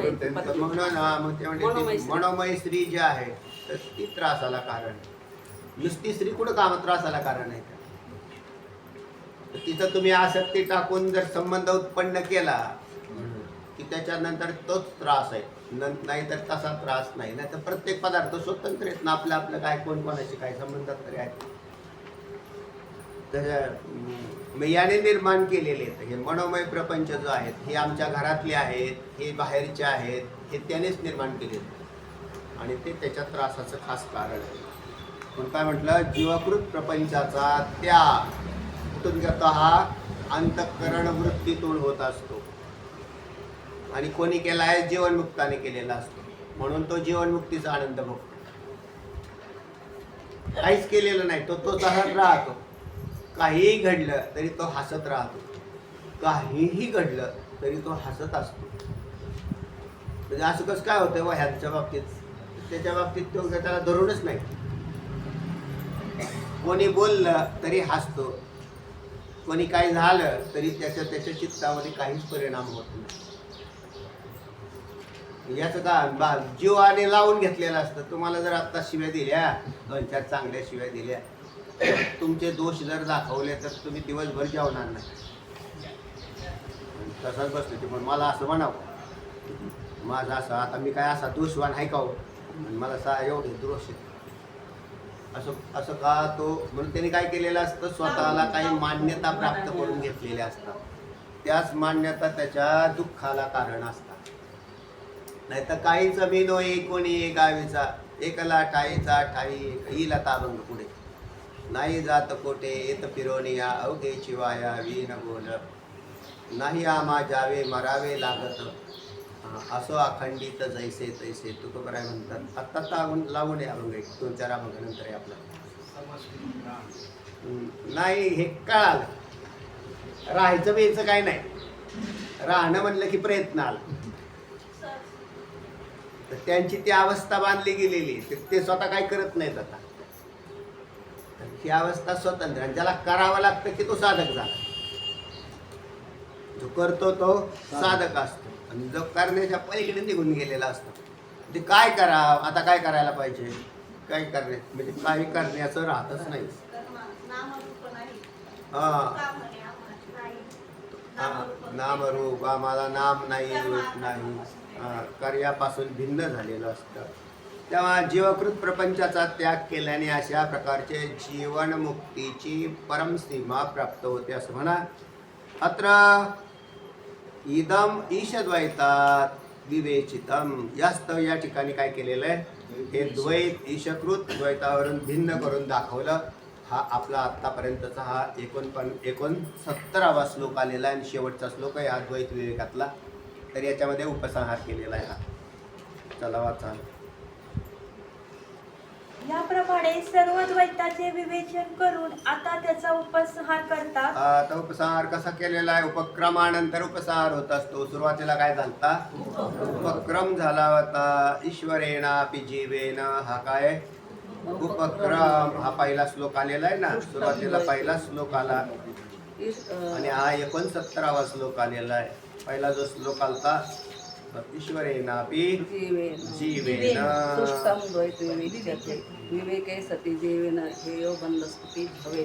[SPEAKER 1] मनोमय स्त्री जी आहे तर ती त्रासाला कारण. नुसती स्त्री कुठं काम त्रासाला कारण आहे. तिथं तुम्ही आसक्ती टाकून जर संबंध उत्पन्न केला की त्याच्यानंतर तोच त्रास आहे, नाहीतर तसा त्रास नाही. नाही तर प्रत्येक पदार्थ स्वतंत्र आहेत ना, आपलं आपलं काय कोण कोणाशी काय संबंधात तरी आहेत. त्याच्या याने निर्माण केलेले आहेत हे मनोमय प्रपंच जो आहेत, हे आमच्या घरातले आहेत, हे बाहेरचे आहेत, हे त्यानेच निर्माण केले आणि ते त्याच्या त्रासाचं खास कारण आहे. म्हणून काय म्हटलं, जीवकृत प्रपंचाचा त्याग कुठून घेतो, हा अंतःकरण वृत्तीतून होत असतो. आणि कोणी केला आहे, जीवनमुक्ताने केलेला असतो. म्हणून तो जीवनमुक्तीचा आनंद भोगतो. काहीच केलेलं नाही, तो तसाच राहतो. काहीही घडलं तरी तो हसत राहतो, काहीही घडलं तरी तो हसत असतो. म्हणजे असं कसं काय होतं ह्यांच्या बाबतीत, त्याच्या बाबतीत तो त्याला धरूनच नाही. कोणी बोललं तरी हसतो, कोणी काही झालं तरी त्याच्या चित्तामध्ये काहीच परिणाम होत नाही. याचं का जीवाने लावून घेतलेलं असतं. तुम्हाला जर आत्ता शिव्या दिल्या, 2-4 चांगल्या शिव्या दिल्या, तुमचे दोष जर दाखवले तर तुम्ही दिवसभर जेवणार नाही. तसाच बसतो ते. पण मला असं म्हणावं, माझा असा आता मी काय असा दोषवान आहे का हो, मला एवढे दोष असं का तो. म्हणून त्यांनी काय केलेलं असतं, स्वतःला काही मान्यता प्राप्त करून घेतलेल्या असतात. त्याच मान्यता त्याच्या दुःखाला कारण असतात. नाही तर काही जमीन होई कोणी गावीचा, एकला ठाईचा ठाई हिला ताबंग पुढे. नाही जात कोठे येत फिरोनिया, अवघेची वाया वीन बोल. नाही आमा जावे मरावे लागत, असो अखंडित जैसे तैसे. तुकोबराय म्हणतात. आत्ता लागून या अभंग 2-4 अभंगानंतर आहे आपलं. नाही हे कळालं. राहायचं बेचं काय नाही. राहणं म्हणलं की प्रयत्न आला. तर त्यांची ती अवस्था बांधली गेलेली, ते स्वतः काय करत नाहीत आता. ही अवस्था स्वतंत्र, आणि ज्याला करावं लागतं की तो साधक झाला. जो करतो तो साधक असतो, आणि जो करण्याच्या पलीकडे निघून गेलेला असतो. ते काय करावं, आता काय करायला पाहिजे, काय करणे म्हणजे काही करण्याचं राहतच नाही. नामरूप आम्हाला नाम नाही, रूप नाही, कार्यापासून भिन्न झालेलं असतं. तेव्हा जीवकृत प्रपंचाचा त्याग केल्याने अशा प्रकारचे जीवनमुक्तीची परमसीमा प्राप्त होते असं म्हणा. अत्र इदम ईशद्वैतात विवेचितम. यास्तव या ठिकाणी काय केलेलं आहे, हे द्वैत ईशकृत द्वैतावरून भिन्न करून दाखवलं. हा आपला आत्तापर्यंतचा हा 69वा श्लोक आलेला आहे, आणि शेवटचा श्लोक आहे हा द्वैत विवेकातला. तर याच्यामध्ये उपसंहार केलेला आहे हा. चला वाचा.
[SPEAKER 7] याप्रमाणे सर्व द्वैताचे विवेचन करून आता त्याचा उपसंहार करतात.
[SPEAKER 1] आता उपसंहार कसा केलेला आहे, उपक्रमानंतर उपसंहार होत असतो. सुरुवातीला काय झालता, उपक्रम झाला होता. ईश्वरेणापि जीवेन, हा काय उपक्रम. हा पहिला श्लोक आलेला आहे ना, सुरुवातीला पहिला श्लोक आला, आणि हा 69वा श्लोक आलेला आहे. पहिला जो श्लोक आलता ईश्वरेणापि जीवेन,
[SPEAKER 4] सुष्टम द्वैत विवेच्यते विवेके सती जीवेन हेयो बंधस्पती भवे.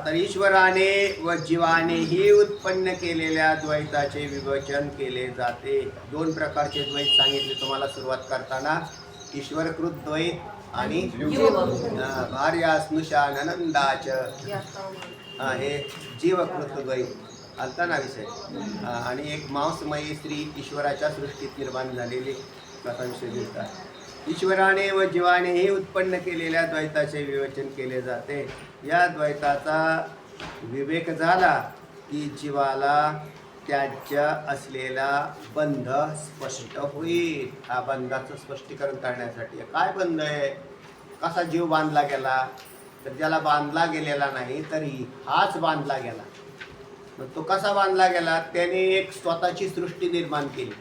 [SPEAKER 1] तर ईश्वराने व जीवानेही उत्पन्न केलेल्या द्वैताचे विवेचन केले जाते. 2 प्रकारचे द्वैत सांगितले तुम्हाला सुरुवात करताना, ईश्वरकृत द्वैत आणि भार्या स्नुषा नंदाच, हे जीवकृत द्वैत आलता ना विषय. आणि एक मांसमयी स्त्री ईश्वराच्या सृष्टीत निर्माण झालेली कसा विषय दिसतात. ईश्वराने व जीवानेही उत्पन्न केलेल्या द्वैताचे विवेचन केले जाते. या द्वैताचा विवेक झाला की जीवाला त्याज्य असलेला बंध स्पष्ट होईल. हा बंधाचं स्पष्टीकरण करण्यासाठी काय बंध आहे, कसा जीव बांधला गेला, तर ज्याला बांधला गेलेला नाही तरी हाच बांधला गेला. मग तो कसा बांधला गेला, त्याने एक स्वतःची सृष्टी निर्माण केली,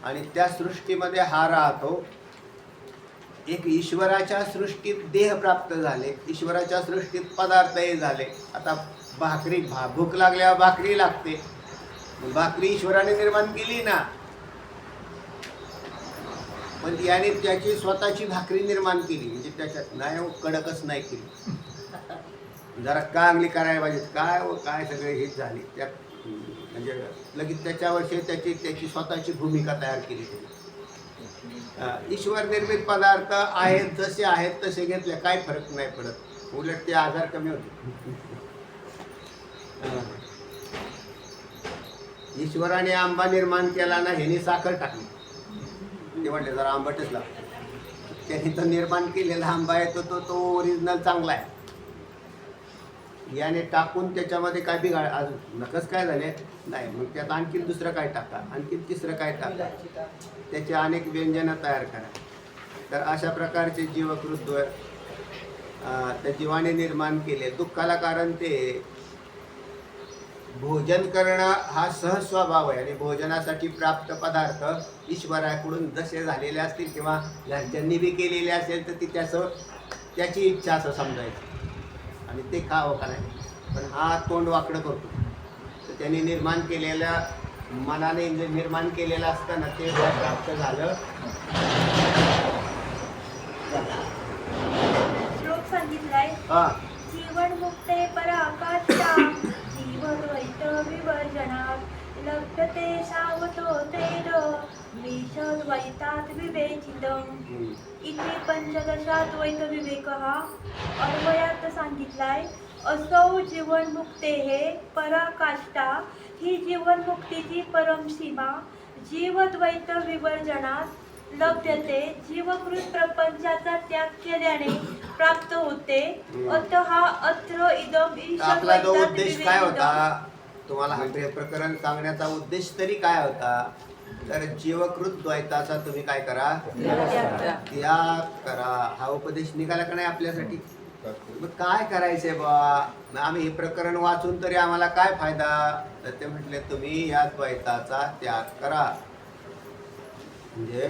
[SPEAKER 1] आणि त्या सृष्टीमध्ये हा राहतो. एक ईश्वराच्या सृष्टीत देह प्राप्त झाले, ईश्वराच्या सृष्टीत पदार्थही झाले. आता भाकरी, भूक लागल्यावर भाकरी लागते, भाकरी ईश्वराने निर्माण केली ना, पण याने त्याची स्वतःची भाकरी निर्माण केली. म्हणजे त्याच्यात नाही कडकच नाही केली, जरा कांगली करायला पाहिजे, काय सगळे हेच झाली त्यात. म्हणजे लगेच त्याच्यावरची त्याची स्वतःची भूमिका तयार केली त्यांनी. ईश्वर निर्मित पदार्थ आहेत जसे आहेत तसे घेतले, काय फरक नाही पडत, उलट ते आजार कमी होते. ईश्वराने आंबा निर्माण केला ना, ह्याने साखर टाकली, ते म्हटले जरा आंबटच लागतो. त्याने तो निर्माण केलेला आंबा आहे तो ओरिजिनल चांगला आहे. याने टाकून त्याच्यामध्ये काय बिघाड, अजून नकस काय झाले नाही, मग त्यात आणखी दुसरं काय टाका, आणखी तिसरं काय टाका, त्याचे अनेक व्यंजनं तयार करा. तर अशा प्रकारचे जीवकृत त्या जीवाने निर्माण केले. दुःखाला कारण ते भोजन करणं हा सहज स्वभाव आहे, आणि भोजनासाठी प्राप्त पदार्थ ईश्वराकडून जसे झालेले असतील किंवा घरच्यांनी बी केलेले असेल तर ती त्याची इच्छा असं समजायचं, आणि ते खावं का नाही. पण हा तोंड वाकडं करतो, तर त्यांनी निर्माण केलेल्या मनाने निर्माण केलेलं असताना ते प्राप्त झालं.
[SPEAKER 7] श्लोक सांगितलाय, जीवन मुक्ते पराकाष्ठा जीवद्वैत विवर्जनात लभ्यते सावतो तेन विषद्वैतात विवेचितम्. इथे पंचदशाद्वैत विवेकः अन्वयात सांगितलाय. असौ जीवनमुक्तेः पराकाष्ठा ही जीवनमुक्तीची परमसीमा जीवद्वैत विवर्जनात लभ्यते. जीवकृत प्रपंचाचा त्याग केल्याने प्राप्त होते. अतः अत्र इदम ईश
[SPEAKER 1] आपला जो
[SPEAKER 7] द्वैतात
[SPEAKER 1] उद्देश काय होता,
[SPEAKER 7] विवेचितम्.
[SPEAKER 1] तुम्हाला हे प्रकरण सांगण्याचा उद्देश तरी काय होता, तर जीवकृत द्वैताचा तुम्ही काय करा, त्याग करा. हा उपदेश निघाला का नाही आपल्यासाठी? मग काय करायचंय बा, आम्ही हे प्रकरण वाचून तरी आम्हाला काय फायदा? तर ते म्हटले तुम्ही या द्वैताचा त्याग करा. म्हणजे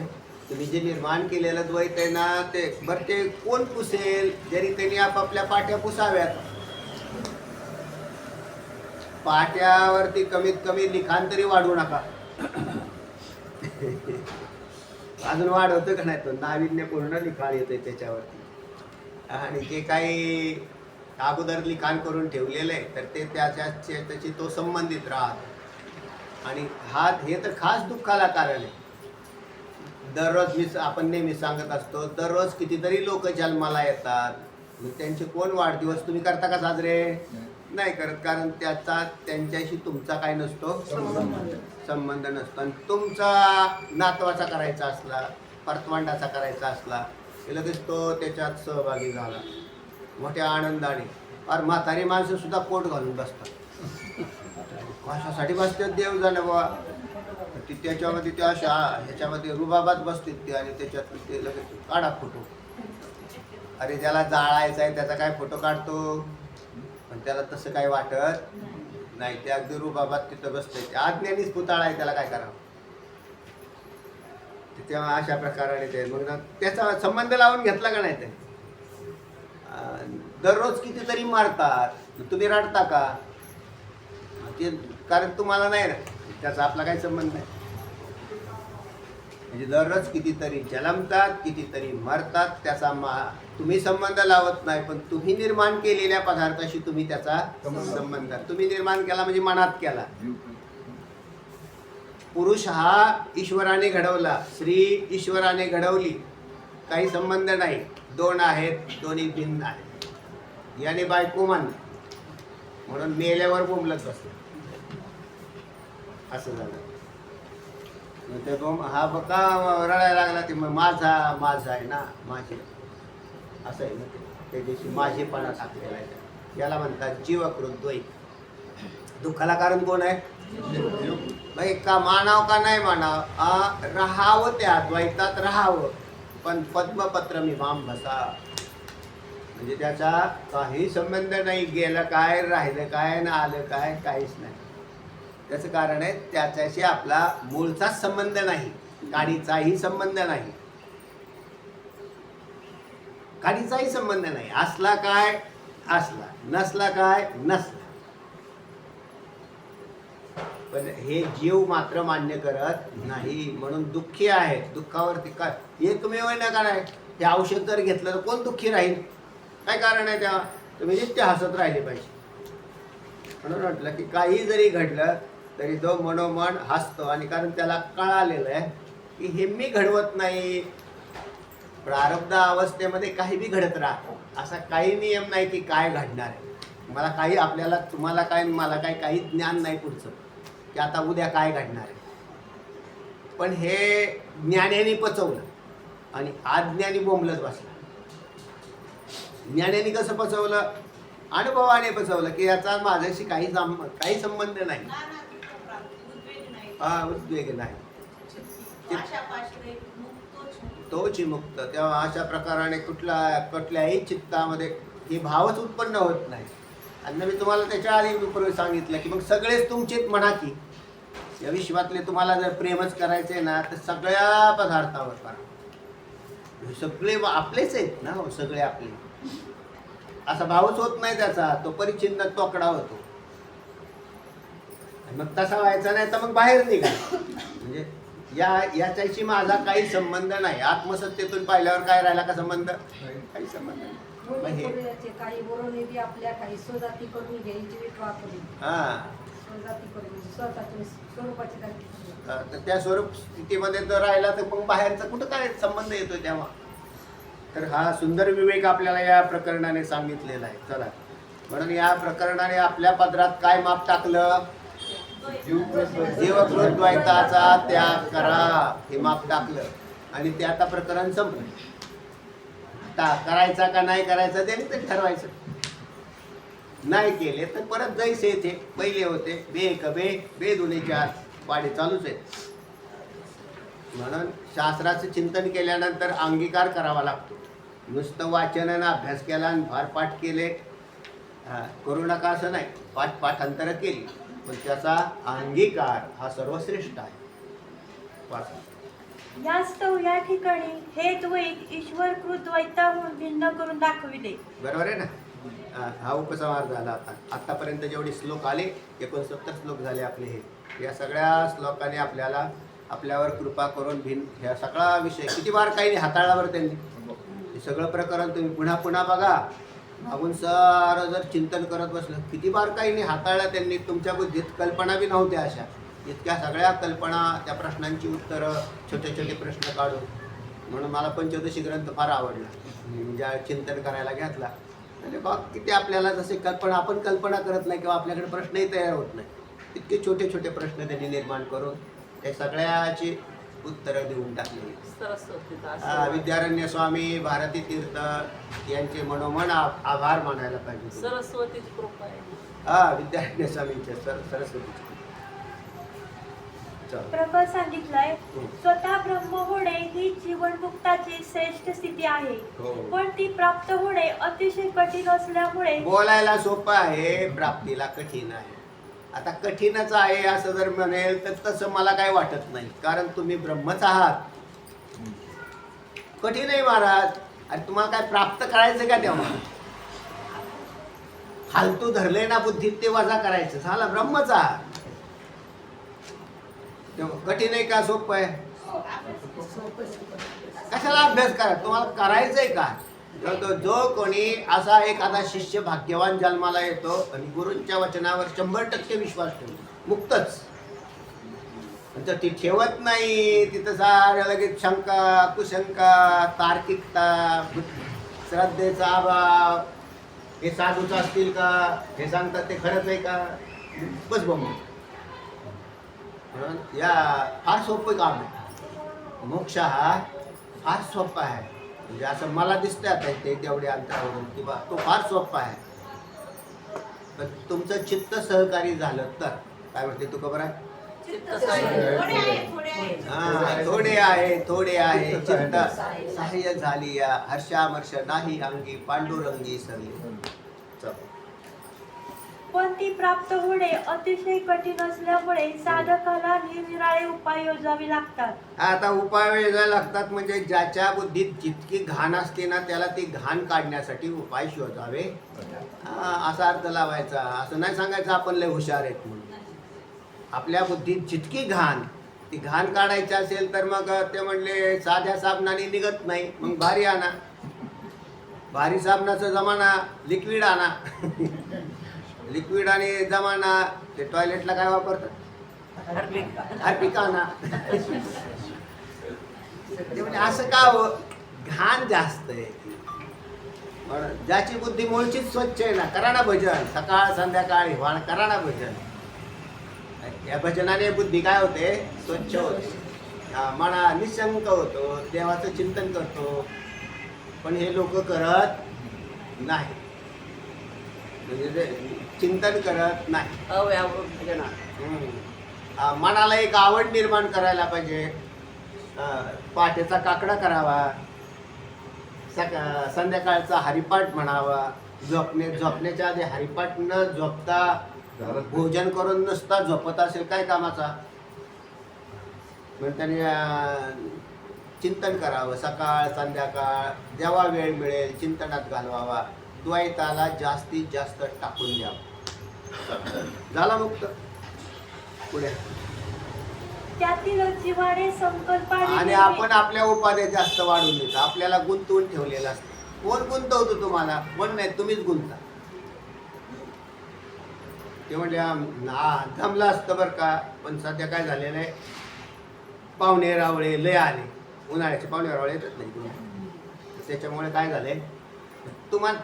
[SPEAKER 1] तुम्ही जे निर्माण केलेलं द्वैत आहे ना, ते बरं ते कोण पुसेल? जरी त्यांनी आपापल्या पाट्या पुसाव्यात, पाट्यावरती कमीत कमी लिखाण तरी वाढवू नका. अजून वाढवतं का नाही? तो नाविन्यपूर्ण लिखाण येते त्याच्यावरती, आणि जे काही अगोदर लिखाण करून ठेवलेलं आहे तर ते त्याची तो संबंधित राहत. आणि हे तर खास दुःखाला कारण आहे. दररोज आपण नेहमी सांगत असतो, दररोज कितीतरी लोक जन्माला येतात, मग त्यांचे कोण वाढदिवस तुम्ही करता का साजरे? नाही करत, कारण त्यांच्याशी तुमचा काय नसतो, संबंध नसतो. आणि तुमचा नातवाचा करायचा असला, परतवांडाचा करायचा असला की लगेच तो त्याच्यात सहभागी झाला मोठ्या आनंदाने. फार म्हातारी माणसं सुद्धा कोट घालून बसतात. कशासाठी बसतात देव जाणे बाबा. ती त्याच्यामध्ये त्या ह्याच्यामध्ये रुबाबात बसतात ते, आणि त्याच्यात ते लगेच काढा फोटो. अरे ज्याला जाळायचा आहे त्याचा काय फोटो काढतो, पण त्याला तसं काही वाटत नाही. ते अगदी रुबाबात तिथं बसतंय. अज्ञानीच पुतळा आहे, त्याला काय करावं? तेव्हा अशा प्रकाराने ते मग त्याचा संबंध लावून घेतला का नाही? ते दररोज कितीतरी मारतात, तुम्ही रडता का? ते कारण तुम्हाला नाही ना, त्याचा आपला काही संबंध नाही. म्हणजे दररोज कितीतरी जन्मतात, कितीतरी मरतात, त्याचा तुम्ही संबंध लावत नाही, पण तुम्ही निर्माण केलेल्या पदार्थाशी तुम्ही त्याचा संबंध, तुम्ही निर्माण केला म्हणजे मनात केला. पुरुष हा ईश्वराने घडवला, स्त्री ईश्वराने घडवली, काही संबंध नाही. दोन आहेत, दोन्ही भिन्न आहेत. याने बायको मानली म्हणून मेल्यावर बोंबलत बसलं, असं झालं. ते हा बका रडायला लागला, ते माझा माझा आहे ना, माझे असं आहे ना. ते दिवशी माझेपणा टाकलेला आहे, याला म्हणतात जीवकृत द्वैत. दुःखाला कारण कोण आहे? भाई का मानाव का नाही मानाव, राहावं त्या द्वैतात राहावं, पण पद्मपत्र मीमांस भसा. म्हणजे त्याचा काही संबंध नाही. गेलं काय, राहिलं काय, ना आलं काय, काहीच नाही. त्याचं कारण आहे त्याच्याशी आपला मूळचाच संबंध नाही, काडीचाही संबंध नाही. काडीचाही संबंध नाही. असला काय असला, नसला काय नसला. पण हे जीव मात्र मान्य करत नाही, म्हणून दुःखी आहेत. दुःखावरती काय एकमेव नका नाही. हे औषध जर घेतलं तर कोण दुःखी राहील? काय कारण आहे? तेव्हा तुम्ही नित्य हसत राहिले पाहिजे. म्हणून म्हटलं की काही जरी घडलं तरी तो मनोमन हसतो, आणि कारण त्याला कळालेलं आहे की हे मी घडवत नाही. प्रारब्ध अवस्थेमध्ये काही बी घडत राहतो, असा काही नियम नाही की काय घडणार आहे. मला काही, आपल्याला, तुम्हाला काय, मला काय, काही ज्ञान नाही पुढचं की आता उद्या काय घडणार आहे. पण हे ज्ञानाने पचवलं आणि अज्ञानी बोंबलत बसला. ज्ञानाने कसं पचवलं? अनुभवाने पचवलं की याचा माझ्याशी काही संबंध नाही, उद्वेग नाही, तोच मुक्त. तेव्हा अशा प्रकाराने कुठल्याही चित्तामध्ये हे भावच उत्पन्न होत नाही. आणि मी तुम्हाला त्याच्या आधी पूर्वी सांगितलं की मग सगळेच तुमचेच म्हणा की या विश्वातले तुम्हाला जर प्रेमच करायचे ना तर सगळ्या पदार्थावर करा. सगळे आपलेच आहेत ना, सगळे आपले. असा भावच होत नाही त्याचा, तो परिचिन्न तोकडा होतो. मग तसा व्हायचा नाही तर मग बाहेर निघा. म्हणजे याच्याशी माझा काही संबंध नाही. आत्मसत्तेतून पाहिल्यावर काय राहिला का संबंध? काही संबंध नाही.
[SPEAKER 3] काही बरोबर आपल्या काही स्वजाती करून घ्यायची
[SPEAKER 1] तर त्या स्वरूप स्थितीमध्ये जर राहिला तर मग बाहेरचा कुठं काय संबंध येतो तेव्हा. तर हा सुंदर विवेक आपल्याला या प्रकरणाने सांगितलेला आहे. चला म्हणून या प्रकरणाने आपल्या पदरात काय माप टाकलं? जीवकृत द्वैताचा त्याग करा हे माप टाकलं आणि ते आता प्रकरण संपलं. करायचा का नाही करायचा त्याने ते ठरवायचं. नाही केले तर परत जैसे येते पहिले होते बे एक बे बे दोन्ही चार पाडे चालूच आहेत. म्हणून शास्त्राचं चिंतन केल्यानंतर अंगीकार करावा लागतो. नुसतं वाचनानं अभ्यास केला आणि फार पाठ केले करू नका असं नाही. पाठांतरं केली पण त्याचा अंगीकार हा सर्वश्रेष्ठ आहे. वाचा.
[SPEAKER 7] यास्तव या ठिकाणी हे द्वैत ईश्वरकृत द्वैताहून भिन्न करून दाखविले.
[SPEAKER 1] बरोबर आहे ना. हा उपसंहार झाला. आतापर्यंत जेवढे श्लोक आले 69 श्लोक झाले आपले. या सगळ्या श्लोकाने आपल्यावर कृपा करून ह्या सगळा विषय किती बार काही हाताळावर त्यांनी हे सगळं प्रकरण तुम्ही पुन्हा पुन्हा बघा. मागून सारं जर चिंतन करत बसलं किती बार काही नाही हाताळलं त्यांनी. तुमच्या बुद्धीत कल्पना बी नव्हत्या अशा. इतक्या सगळ्या कल्पना त्या प्रश्नांची उत्तरं छोटे छोटे प्रश्न काढून. म्हणून मला पंचदशी ग्रंथ फार आवडला. म्हणजे चिंतन करायला घेतला म्हणजे बघ किती आपल्याला जसे आपण कल्पना करत नाही किंवा आपल्याकडे प्रश्नही तयार होत नाही इतके छोटे छोटे प्रश्न त्यांनी निर्माण करून त्या सगळ्याची उत्तरं देऊन टाकली. विद्यारण्य स्वामी भारती तीर्थ यांचे मनोमन आभार मानायला पाहिजे.
[SPEAKER 4] सरस्वतीची कृपा आहे.
[SPEAKER 1] विद्यारण्य स्वामींचे सरस्वतीचे
[SPEAKER 7] प्रकट सांगितलंय. स्वतः ब्रह्म होणे ही जीवनमुक्ताची श्रेष्ठ स्थिती आहे. पण ती प्राप्त होणे अतिशय कठीण असल्यामुळे
[SPEAKER 1] बोलायला सोपं आहे प्राप्तीला कठीण आहे. आता कठीणच आहे असं जर म्हणेल तर तसं मला काही वाटत नाही. कारण तुम्ही ब्रह्मच आहात. कठीण आहे महाराज. आणि तुम्हाला काय प्राप्त करायचं का तेव्हा? फालतू धरले ना बुद्धीत ते वजा करायचं. झाला ब्रह्मच आहात. कठीण आहे का सोपं आहे? कशाला अभ्यास करा? तुम्हाला करायचंय का? जो कोणी असा एखादा शिष्य भाग्यवान जन्माला येतो आणि गुरूंच्या वचनावर 100% विश्वास ठेवतो मुक्तच. जर ती ठेवत नाही तिथं साऱ्या लगेच शंका कुशंका तार्किकता श्रद्धेचा अभाव हे साधूच असतील का हे सांगतात ते खरंच आहे का बस बघ. म्हणून या फार सोपं काम आहे. मोक्ष हा फार सोपा आहे. म्हणजे असं मला दिसतं आता ते तेवढे अंतरावरून किंवा तो फार सोपा आहे. पण तुमचं चित्त सहकारी झालं तर काय म्हणते तू खबर आहे? थोडे आहे चित्त सहाय्य झाली या हर्षामर्ष नाही अंगी पांडुरंगी सरले.
[SPEAKER 7] पण ती प्राप्त होणे अतिशय कठीण असल्यामुळे साधकाला निरनिराळे उपाय योजावे लागतात.
[SPEAKER 1] आता उपाय योजायला लागतात म्हणजे ज्याच्या बुद्धीत जितकी घाण असते ना त्याला ती घाण काढण्यासाठी उपाय शोधावे असा अर्थ लावायचा. असं नाही सांगायचं आपण लय हुशार आहेत म्हणून. आपल्या बुद्धीत जितकी घाण ती घाण काढायची असेल तर मग ते म्हणले साध्या साबणाने निघत नाही मग भारी आणा. भारी साबणाचा जमाना लिक्विड आणा. लिक्विड आणि जमाना ते टॉयलेटला काय वापरतात हार्पिक आणा. ते म्हणजे असं का हो घाण जास्त आहे. ज्याची बुद्धी मूळचीच स्वच्छ आहे ना करा ना भजन सकाळ संध्याकाळ हिवाळ करा ना भजन. या भजनाने बुद्धी काय होते स्वच्छ होते. मना निशंक होतो देवाचं चिंतन करतो. पण हे लोक करत नाही म्हणजे चिंतन करत नाही. मनाला एक आवड निर्माण करायला पाहिजे. पहाटेचा काकडा करावा संध्याकाळचा हरिपाठ म्हणावा. झोपण्याच्या आधी हरिपाठ न झोपता भोजन करून नुसता झोपत असेल काय कामाचा. म्हणजे त्याने चिंतन करावं सकाळ संध्याकाळ जेव्हा वेळ मिळेल चिंतनात घालवावा. द्वैताला जास्तीत जास्त टाकून द्यावं. झाला मुक्त. पुढे
[SPEAKER 7] त्यातील जीवाने संकल्प
[SPEAKER 1] आणि आपण आपल्या उपाध्या जास्त वाढून देतो. आपल्याला गुंतवून ठेवलेलं असतं. कोण गुंतवतो तुम्हाला? कोण नाही तुम्हीच गुंता. ते म्हणजे जमलं असतं बरं का. पण सध्या काय झालेलं आहे पाहुणे रावळे लय आले. उन्हाळ्याचे पाहुणे रावळे येतच नाही. त्याच्यामुळे काय झालंय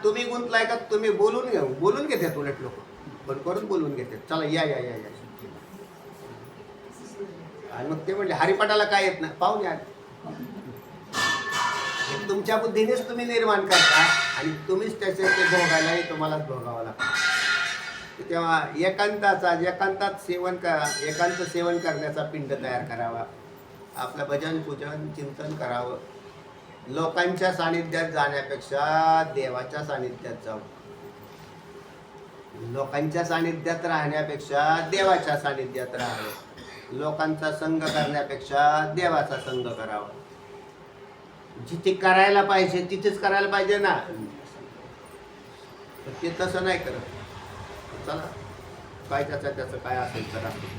[SPEAKER 1] तुम्ही गुंतलाय का? तुम्ही बोलून घेतात उलट लोक, पण करून बोलून घेतात. चला या या या या. आणि मग ते म्हणले हरिपाठाला काय येत नाही, पाहून या. हे तुमच्या बुद्धीनेच तुम्ही निर्माण करता आणि तुम्हीच त्याचे ते भोगायलाही तुम्हालाच भोगावं लागतं. तेव्हा एकांतात एकांत सेवन करण्याचा पिंड तयार करावा. आपलं भजन पूजन चिंतन करावं. लोकांच्या सानिध्यात जाण्यापेक्षा देवाच्या सानिध्यात जावं. लोकांच्या सानिध्यात राहण्यापेक्षा देवाच्या सानिध्यात राहावं. लोकांचा संग करण्यापेक्षा देवाचा संग करावा. जिथे करायला पाहिजे तिथेच करायला पाहिजे ना. ते तसं नाही करत. चला काय त्याचं काय असेल तर असेल.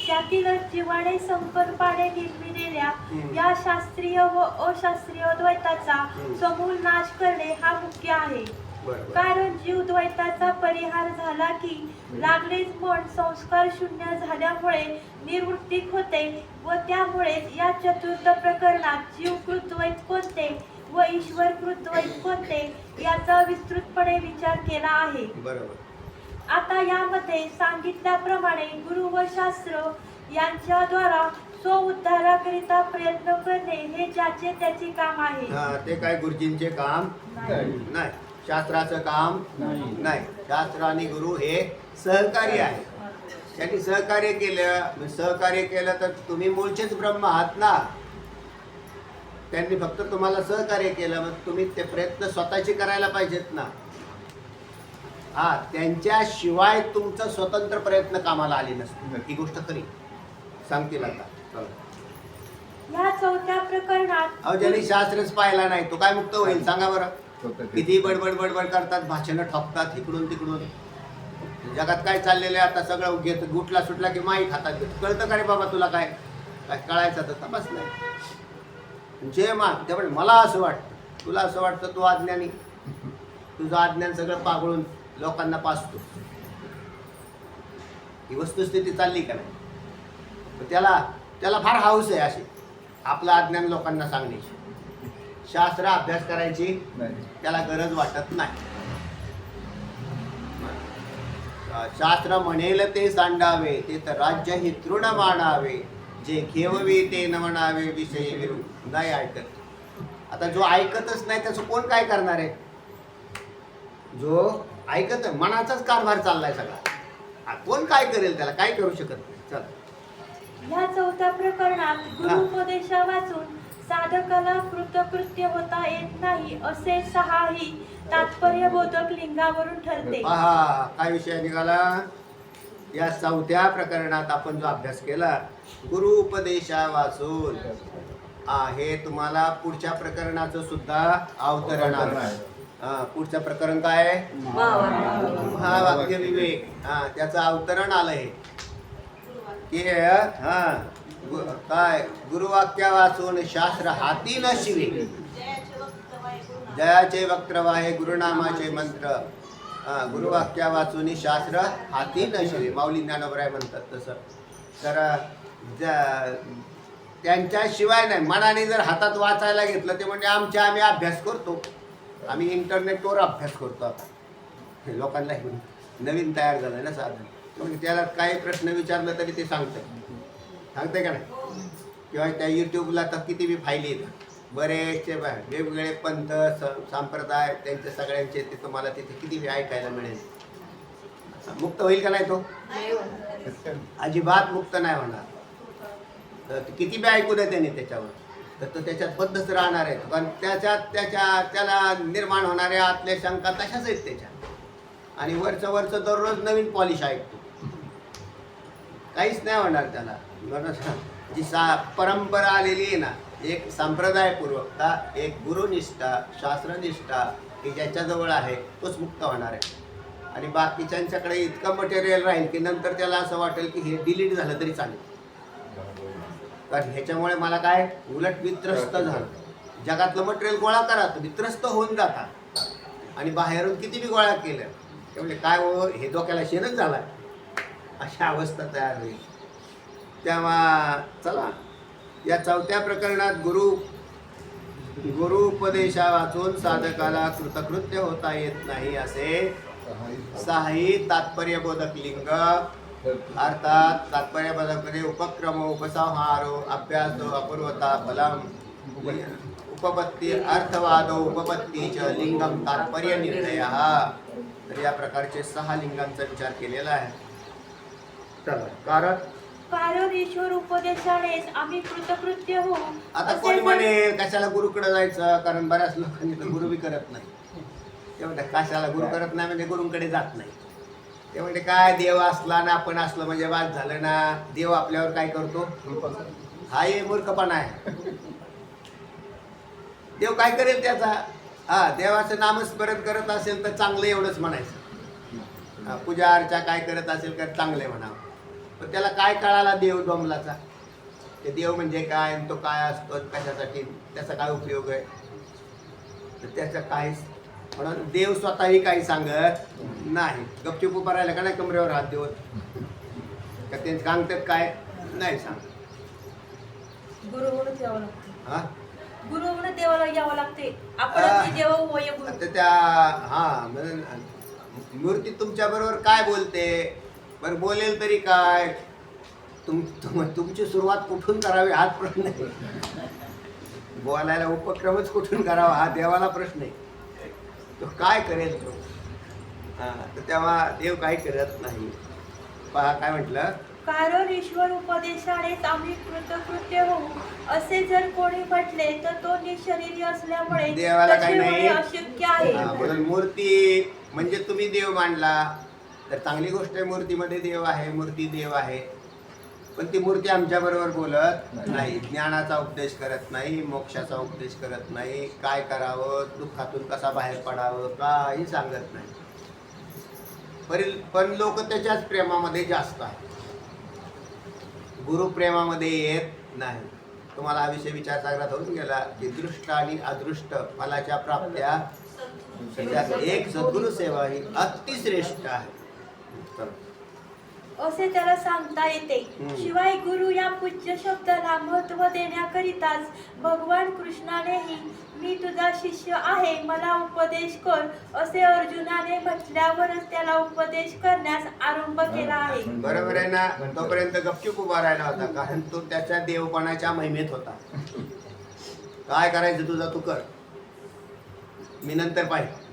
[SPEAKER 7] त्यातीलच जिवाणे संकल्पाने निर्मिलेल्या या शास्त्रीय व अशास्त्रीय द्वैताचा समूल नाश करणे हा मुख्य आहे. कारण जीव द्वैताचा परिहार झाला की लागलेच मन संस्कार शून्य झाल्यामुळे निर्वृत्तिक होते व त्यामुळेच या चतुर्थ प्रकरणात जीवकृत द्वैत कोणते व ईश्वरकृत द्वैत कोणते याचा विस्तृतपणे विचार केला आहे.
[SPEAKER 1] बरोबर.
[SPEAKER 7] आता यामध्ये सांगितल्याप्रमाणे गुरु व शास्त्र यांच्याद्वारा स्वउद्धाराकरिता प्रयत्न करणे हे ज्याचे त्याचे काम आहे.
[SPEAKER 1] ते काय गुरुजींचे काम नाही, शास्त्राचं काम नाही. शास्त्र आणि गुरु हे सहकारी आहे. त्यांनी सहकार्य केलं तर तुम्ही मूळचेच ब्रह्म आहात ना. त्यांनी फक्त तुम्हाला सहकार्य केलं, मग तुम्ही ते प्रयत्न स्वतःचे करायला पाहिजेत ना. त्यांच्याशिवाय तुमचा स्वतंत्र प्रयत्न कामाला आले नसते. ही गोष्ट खरी सांगतील आता.
[SPEAKER 7] या चौथ्या प्रकरणात
[SPEAKER 1] ज्यांनी शास्त्रच पाहिला नाही तो काय मुक्त होईल सांगा बरं. किती बडबड करतात, भाषण ठोकतात इकडून तिकडून. जगात काय चाललेलं आहे आता सगळं घेत गुटला सुटला की माई खातात. कळतं का रे बाबा तुला? काय काय कळायचं तर तपास नाही. जे मान त्यामुळे मला असं वाटतं, तुला असं वाटतं तू अज्ञानी, तुझं अज्ञान सगळं पागळून लोकांना पासतो. ही वस्तुस्थिती चालली का नाही? त्याला फार हाऊस आहे अशी आपलं अज्ञान लोकांना सांगण्याची. शास्त्र अभ्यास करायची त्याला गरज वाटत नाही. शास्त्र म्हणेल ते सांडावे, ते तर राज्य ही तृण मानावे. जे घेववे ते न म्हणावे, विषयी विरुद्ध नाही ऐकत. आता जो ऐकतच नाही त्याचं कोण काय करणार आहे? जो ऐकत मनाचाच कारभार चाललाय सगळा. कोण काय करेल त्याला? काय करू शकत नाही. चल
[SPEAKER 7] या चौथ्या प्रकरणात गुरुपदेशा वाचून साधकाला कृतकृत्य होता येत नाही असे सहाही तात्पर्यबोधक लिंगावरून ठरते.
[SPEAKER 1] पहा काय विषय निघाला. या चौथ्या प्रकरणात आपण जो अभ्यास केला गुरु उपदेशा वाचून, हे तुम्हाला पुढच्या प्रकरणाचं सुद्धा अवतरण आलं. पुढचं प्रकरण काय आहे? महावाक्य विवेक. त्याचं अवतरण आलंय की काय गुरुवाक्य वाचून शास्त्र हाती न शिवे. जयाचे वक्त्र वाहे गुरुनामाचे मंत्र. गुरुवाक्या वाचून शास्त्र हाती न शिवे. माऊली ज्ञानोबराय म्हणतात तसं. तर त्यांच्याशिवाय नाही. मनाने जर हातात वाचायला घेतलं ते म्हणजे आम्ही अभ्यास करतो. आम्ही इंटरनेटवर अभ्यास करतो. आता लोकांना नवीन तयार झालं ना साधन. मग त्याला काही प्रश्न विचारलं तरी ते सांगते का नाही. किंवा त्या यूट्यूबला तर किती बी फायली येतात. बरेचसे वेगवेगळे पंथ संप्रदाय त्यांचे सगळ्यांचे ते तुम्हाला तिथे किती बी ऐकायला मिळेल. मुक्त होईल का नाही तो? अजिबात मुक्त नाही होणार. तर किती बी ऐकू दे त्यांनी त्याच्यावर, तर तो त्याच्यात बद्धच राहणार आहे. कारण त्याला निर्माण होणाऱ्या आतल्या शंका तशाच आहेत त्याच्या. आणि वरचं दररोज नवीन पॉलिश ऐकतो. काहीच नाही होणार त्याला. जी परंपरा आलेली आहे ना, एक संप्रदायपूर्वकता, एक गुरुनिष्ठा, शास्त्रनिष्ठा की ज्याच्याजवळ आहे तोच मुक्त होणार आहे. आणि बाकीच्यांच्याकडे इतकं मटेरियल राहील की नंतर त्याला असं वाटेल की हे डिलीट झालं तरी चालेल. कारण ह्याच्यामुळे मला काय उलट वित्रस्त झालं. जगातलं मटेरियल गोळा करा तर वित्रस्त होऊन जातात. आणि बाहेरून किती बी गोळा केलं त्यामुळे काय हो हे डोक्याला शेणच झाला अशा अवस्था तयार होईल. तेव्हा चला या चौथ्या प्रकरणात गुरु गुरु उपदेशा वाचून साधकाला कृतकृत्य होता येत नाही असे सहाही तात्पर्यबोधक लिंग अर्थात तात्पर्यबोधक उपक्रम उपसंहारो अभ्यास अपूर्वता फलम उपपत्ती अर्थवादो उपपत्तीच लिंगम तात्पर्य निर्णय. तर या प्रकारचे 6 लिंगांचा विचार केलेला आहे. चला
[SPEAKER 7] कारण ईश्वर उपदेशानेच आम्ही कृतकृत्य होऊ
[SPEAKER 1] आता
[SPEAKER 7] असे
[SPEAKER 1] कोणी
[SPEAKER 7] जर-
[SPEAKER 1] म्हणे कशाला गुरुकडे जायचं, कारण बऱ्याच लोकांनी तर गुरु बी करत नाही. ते म्हणतात कशाला गुरु करत नाही म्हणजे गुरुंकडे जात नाही. ते म्हणते काय देव असला ना आपण असलं म्हणजे बाद झालं ना, देव आपल्यावर काय करतो, हा हे मूर्खपणा आहे. देव काय करेल त्याचा, हा देवाचं नामस्मरण करत असेल तर चांगलं एवढंच म्हणायचं. पूजा अर्चा काय करत असेल तर चांगले म्हणावं. पण त्याला काय कळाला देव डोंबलाचा, ते देव म्हणजे काय आणि तो काय असतो, कशासाठी, त्याचा काय उपयोग आहे, तर त्याचं काहीच. म्हणून देव स्वतःही काही सांगत नाही. गपचूप उभा राहिला का नाही कमरेवर हात देऊन, का ते सांगतात काय नाही सांगत.
[SPEAKER 7] गुरु म्हणून यावं लागते,
[SPEAKER 1] हा
[SPEAKER 7] गुरु म्हणून देवाला यावं लागते. आपण देवा वय गुरु.
[SPEAKER 1] आता त्या हा म्हणजे मूर्ती तुमच्या बरोबर काय बोलते, बरं बोलेल तरी काय, तुमची सुरुवात कुठून करावी हाच प्रश्न आहे. बोलायला उपक्रमच कुठून करावा हा देवाला प्रश्न आहे. तो काय करेल तो, हा तर तेव्हा देव काही करत नाही. पहा काय म्हटलं,
[SPEAKER 7] कारण ईश्वर उपदेशानेच आम्ही कृतकृत्य होऊ असे जर कोणी म्हटले तर तो निशरीरी असल्यामुळे
[SPEAKER 1] देवाला
[SPEAKER 7] तसे
[SPEAKER 1] काही नाही.
[SPEAKER 7] होणे अशक्य आहे.
[SPEAKER 1] म्हणून मूर्ती म्हणजे तुम्ही देव मांडला तर चांगली गोष्ट आहे. मूर्तीमध्ये देव आहे, मूर्ती देव आहे, पण ती मूर्ती आमच्या बरोबर बोलत नाही, ज्ञानाचा उपदेश करत नाही, मोक्षाचा उपदेश करत नाही, काय करावं, दुःखातून कसा बाहेर पडावं काही सांगत नाही. पण लोक त्याच्याच प्रेमामध्ये जास्त आहेत, गुरुप्रेमामध्ये येत नाही. तुम्हाला हा विषय विचार चांगला होऊन गेला की दृष्ट आणि अदृष्ट फलाच्या प्राप्त्या त्यात एक सद्गुरु सेवा ही अतिश्रेष्ठ आहे.
[SPEAKER 7] असे त्याला सांगता येते. शिवाय गुरु या पूज्य शब्दाला महत्व देण्याकरिताच भगवान कृष्णानेही मी तुझा शिष्य आहे, मला उपदेश कर असे अर्जुनाने म्हटल्यावरच त्याला उपदेश करण्यास आरंभ केला आहे.
[SPEAKER 1] बरोबर आहे ना. तोपर्यंत गपचूप उभा राहिला होता, कारण तो त्याच्या देवपणाच्या महिमेत होता. काय करायचं तुझा तू कर, मी नंतर पाहिजे.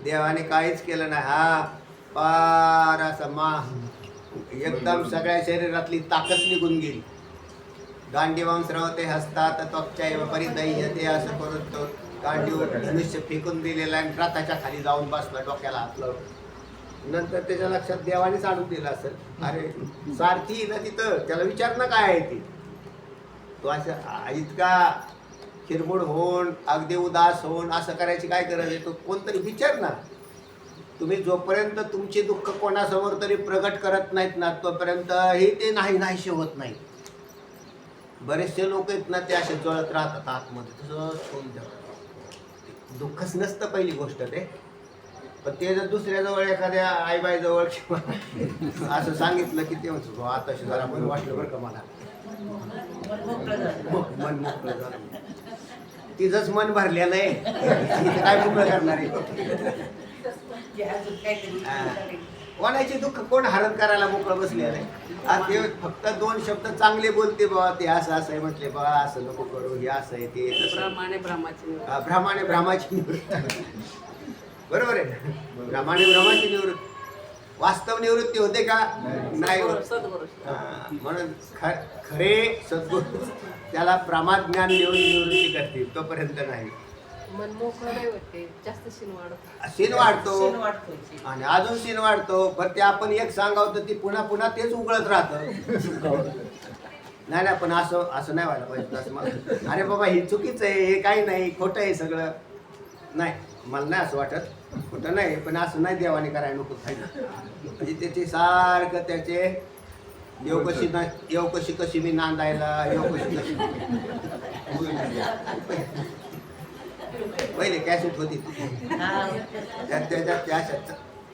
[SPEAKER 1] देवाने काहीच केलं नाही. हा पार असा एकदम सगळ्या शरीरातली ताकद निघून गेली. गांडीवांसरावते हसतात त्वच्या परिदह्यते असं करून तो गांडीव धनुष्य फेकून दिलेला आणि रथाच्या खाली जाऊन बसला, डोक्याला हात लावून. नंतर त्याच्या लक्षात देवानेच आणून दिलं असेल, अरे सारथी ना तिथं, त्याला विचार ना काय आहे ती. तो असं इतका हिरमुड होऊन अगदी उदास होऊन असं करायची काय गरज आहे, तो कोणतरी विचार ना. तुम्ही जोपर्यंत तुमची दुःख कोणासमोर तरी प्रगट करत नाहीत ना तोपर्यंत हे ते नाहीसे होत नाही. बरेचसे लोक आहेत ना ते असे जळत राहतात आतमध्ये, तसंच होऊन जातात. दुःखच नसतं पहिली गोष्ट ते, पण ते जर दुसऱ्याजवळ एखाद्या आईबाईजवळ किंवा असं सांगितलं की ते म्हणतो आता जरा पण वाटलं बरं का मला, मन मोकळं झालं. तिचंच मन भरलेलं आहे, तिचं काय मोकळं करणार आहे. कोणाचे दुःख कोण हरण करायला मोकळं बसलेलं आहे. ते फक्त 2 शब्द चांगले बोलते, बाबा ते असं असं आहे म्हटले, बाबा असं नको करू, हे असं आहे ते ब्रह्माने ब्रह्माची निवृत्ती. बरोबर आहे, ब्रह्माने ब्रह्माची निवृत्ती. वास्तव निवृत्ती होते का नाही होत. म्हणून खरे सद्गुरू त्याला प्रमाज्ञान देऊन निवृत्ती करतील, तोपर्यंत नाही.
[SPEAKER 3] मन मोकळं नाही होते, जास्त सीन वाढतो.
[SPEAKER 1] सीन वाढतो आणि अजून सीन वाढतो. पण ते आपण एक सांगावं तर ती पुन्हा पुन्हा तेच उघडत राहतं. नाही पण असं नाही व्हायला पाहिजे. असं अरे बाबा हे चुकीचं आहे, हे काही नाही, खोटं आहे सगळं. नाही, मला नाही असं वाटत, खोटं नाही, पण असं नाही देवाने करायला नको पाहिजे. म्हणजे त्याचे सारखं त्याचे येव कशी मी नांदायला, येव कशी पहिले कॅसेट होती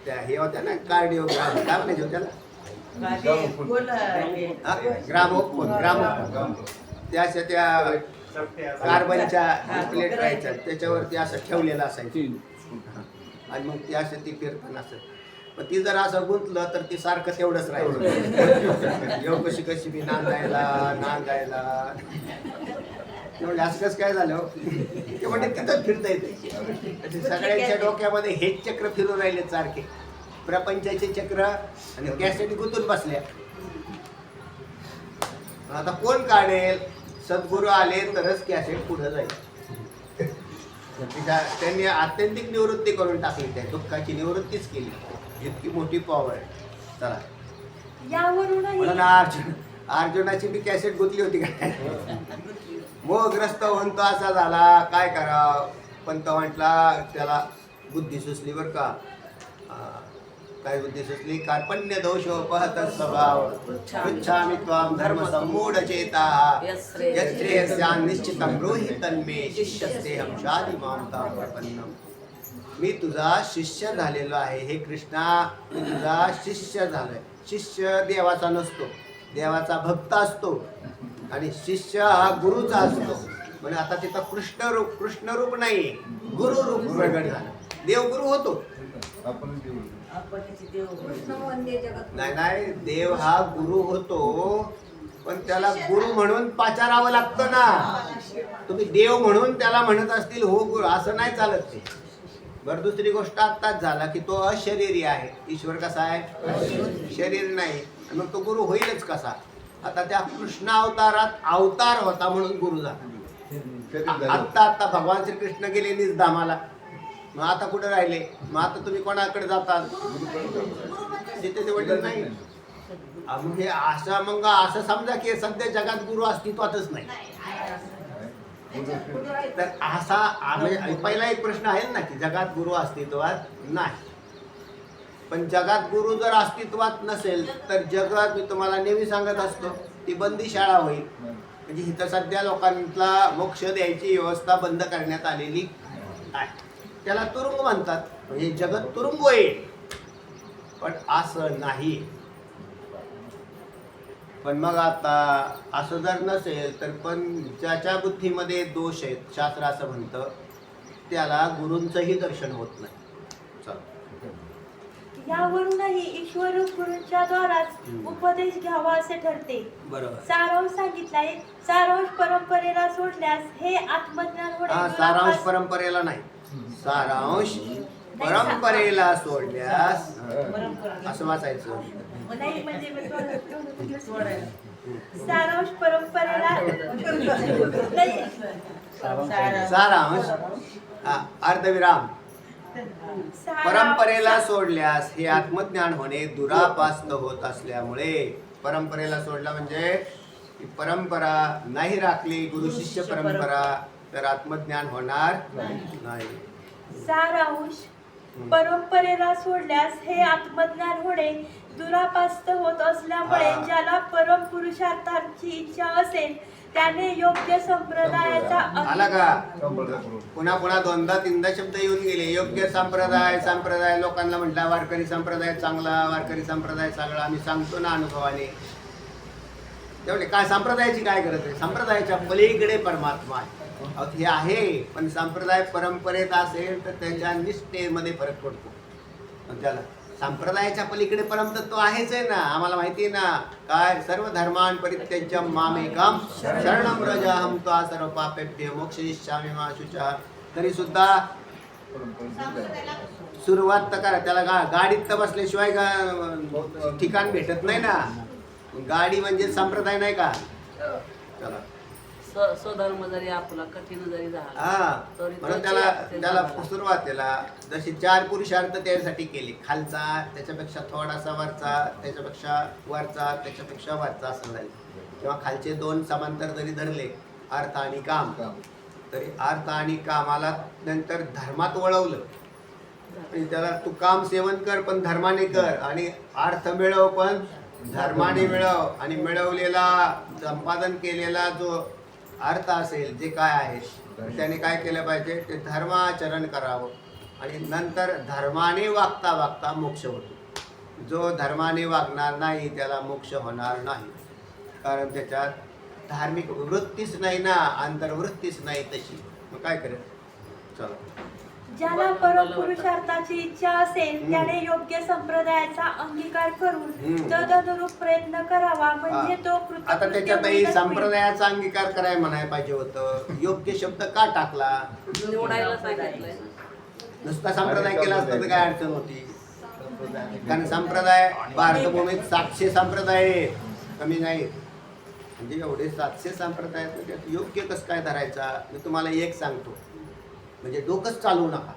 [SPEAKER 1] त्या हे होत्या ना कार्डिओग्राम, काय म्हणायचे त्याला, ग्रामोफोन. त्या कार्बनच्या प्लेट राहायच्या त्याच्यावरती असं ठेवलेलं असायचं आणि मग ती असं ती फिरताना असं मग ती जर असं गुंतलं तर ती सारखं तेवढंच राहायचं येऊ कशी कशी बी नांदायला म्हणजे असं कसं काय झालं ते म्हणजे तिथंच फिरता येते सगळ्यांच्या डोक्यामध्ये हेच चक्र फिरून राहिले सारखे प्रपंचाचे चक्र आणि कॅसेट गुंतून बसल्या. आता कोण काढेल सद्गुरू आले तरच कॅसेट पुढे जाईल. त्यांनी आत्यंतिक निवृत्ती करून टाकली त्या दुःखाची निवृत्तीच केली इतकी मोठी पॉवर आहे. चला
[SPEAKER 7] यावरूनही
[SPEAKER 1] अर्जुनाची बी कॅसेट गुंतली होती काय मोहग्रस्त म्हणतो असा झाला काय करावं पण तो म्हटला त्याला बुद्धी सुचली बरं का काय बुद्धी सुचली कार्पण्य दोषोपहत स्वभाव पृच्छामि त्वां धर्म सम्मूढ चेताः यच्छ्रेयस्यान् निश्चितं ब्रूहि तन्मे शिष्यस्तेऽहं शाधि मां तां प्रपन्नम्. मी तुझा शिष्य झालेलो आहे हे कृष्णा मी तुझा शिष्य झालोय. शिष्य देवाचा नसतो देवाचा भक्त असतो आणि शिष्य हा गुरुचा असतो. म्हणजे आता तिथं कृष्ण रूप नाही गुरु रूप प्रगट झालं. देव गुरु होतो नाही देव हा गुरु होतो पण त्याला गुरु म्हणून पाचारावं लागतं ना. तुम्ही देव म्हणून त्याला म्हणत असतील हो गुरु असं नाही चालत ते. बरं दुसरी गोष्ट आत्ताच झाला की तो अशरीरी आहे. ईश्वर कसा आहे शरीर नाही मग तो गुरु होईलच कसा. आता त्या कृष्ण अवतारात अवतार होता म्हणून गुरु झाला. आत्ता भगवान श्रीकृष्ण गेले निजधामाला मग आता कुठे राहिले मग आता तुम्ही कोणाकडे जातात तिथे वडील नाही. मग हे असं समजा की सध्या जगात गुरु अस्तित्वातच नाही. तर असा म्हणजे पहिला एक प्रश्न आहे ना की जगात गुरु अस्तित्वात नाही. पण जगात गुरु जर अस्तित्वात नसेल तर जगात मी तुम्हाला नेहमी सांगत असतो ती बंदी शाळा होईल. म्हणजे इथं सध्या लोकांना मोक्ष द्यायची व्यवस्था बंद करण्यात आलेली आहे. त्याला तुरुंग म्हणतात म्हणजे जगत तुरुंग होईल पण असं नाही. पण मग आता असं जर नसेल तर पण ज्याच्या बुद्धीमध्ये दोष आहेत शास्त्र असं म्हणतं त्याला गुरूंचंही दर्शन होत नाही.
[SPEAKER 7] यावरूनही ईश्वर गुरूंच्या द्वाराच उपदेश घ्यावा असे ठरते.
[SPEAKER 1] बरोबर
[SPEAKER 7] सारांश सांगितलाय. सारांश परंपरेला सोडल्यास हे आत्मज्ञान होणे
[SPEAKER 1] सारांश परंपरेला नाही सारांश परंपरेला सोडल्यास असं वाचायचं
[SPEAKER 7] नाही म्हणजे सारांश परंपरेला नाही
[SPEAKER 1] सारांश अर्धविराम परंपरेला सोडल्यास हे आत्मज्ञान होणे दुरापास्त होत असल्यामुळे परंपरेला सोडला म्हणजे परंपरा नाही राखली गुरु शिष्य परंपरा तर आत्मज्ञान होणार नाही.
[SPEAKER 7] सारांश परंपरेला सोडल्यास हे आत्मज्ञान होणे दुरापास्त होत असल्यामुळे ज्याला परम पुरुषार्थाची इच्छा असेल त्याने योग्य संप्रदायाचा
[SPEAKER 1] आला का पुन्हा पुन्हा दोनदा तीनदा शब्द येऊन गेले. योग्य संप्रदाय लोकांना म्हटला वारकरी संप्रदाय चांगला आम्ही सांगतो ना अनुभवाने. तेवढे काय संप्रदायाची काय गरज आहे. संप्रदायाच्या पलीकडे परमात्मा आहे हे आहे. पण संप्रदाय परंपरेत असेल तर त्याच्या निष्ठेमध्ये फरक पडतो. त्याला संप्रदायाच्या पलीकडे परमतत्व आहेच आहे ना. आम्हाला माहिती आहे ना काय सर्व धर्मान परित्यज्य मामेकम शरणं व्रजाहं त्वा सर्व पापेभ्यो मोक्षयिष्यामि मा शुचः. तरी सुद्धा सुरुवात तर करा. त्याला गाडीत तर बसल्याशिवाय ठिकाण भेटत नाही ना. गाडी म्हणजे संप्रदाय नाही का. चला
[SPEAKER 4] स्वधर्म जरी आपला कठीण जरी झाला
[SPEAKER 1] म्हणून त्याला सुरुवातीला जशी 4 पुरुषार्थ त्यासाठी केले. खालचा त्याच्यापेक्षा थोडासा वरचा त्याच्यापेक्षा वरचा त्याच्यापेक्षा वरचा असं जाईल. किंवा खालचे 2 समांतर जरी धरले अर्थ आणि काम तरी अर्थ आणि कामाला नंतर धर्मात वळवलं. आणि त्याला तू काम सेवन कर पण धर्माने कर आणि अर्थ मिळव पण धर्माने मिळव. आणि मिळवलेला संपादन केलेला जो अर्थ असेल जे काय आहे त्याने काय केलं पाहिजे ते धर्माचरण करावं. आणि नंतर धर्माने वागता वागता मोक्ष होतो. जो धर्माने वागणार नाही त्याला मोक्ष होणार नाही. कारण त्याच्यात धार्मिक वृत्तीच नाही ना, अंतर्वृत्तीच नाही तशी, मग काय करेल? चला.
[SPEAKER 7] ज्याला परमपुरुषार्थाची इच्छा असेल त्याने योग्य संप्रदायाचा अंगीकार करून तदनुरूप प्रयत्न करावा, म्हणजे तो
[SPEAKER 1] आता त्याच्यातही
[SPEAKER 7] कृतकृत्य
[SPEAKER 1] संप्रदायाचा अंगीकार करायला म्हणायला पाहिजे होतं. योग्य शब्द का टाकला?
[SPEAKER 4] निवडायला सांगितलंय.
[SPEAKER 1] नुसता संप्रदाय केला असता तर काय अडचण होती? कारण संप्रदाय भारतभूमीत 700 संप्रदाय आहेत, कमी नाहीत. म्हणजे एवढे 700 संप्रदाय आहेत, त्यात योग्य कसं काय धरायचा? मी तुम्हाला एक सांगतो, म्हणजे डोकंच चालवू नका.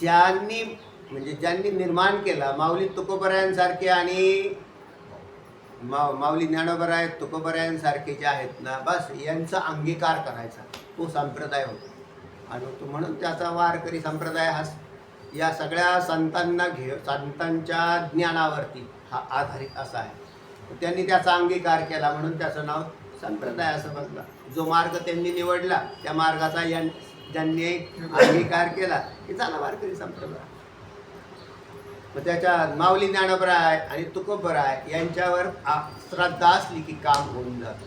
[SPEAKER 1] ज्यांनी निर्माण केला, माऊली तुकोबरायांसारखे आणि माऊली ज्ञानोबराय तुकोबरायांसारखे जे आहेत ना, बस यांचा अंगीकार करायचा, तो संप्रदाय होता. आणि तो म्हणून त्याचा वारकरी संप्रदाय हा या सगळ्या संतांच्या ज्ञानावरती हा आधारित असा आहे. त्यांनी त्याचा अंगीकार केला म्हणून त्याचं नाव संप्रदाय असं बघला. जो मार्ग त्यांनी निवडला त्या मार्गाचा ज्यांनी अंगीकार केला की झाला वारकरी संप्रदाय. मग त्याच्या माऊली ज्ञानोबराय आणि तुकोबराय यांच्यावर श्रद्धा असली की काम होऊन जातं.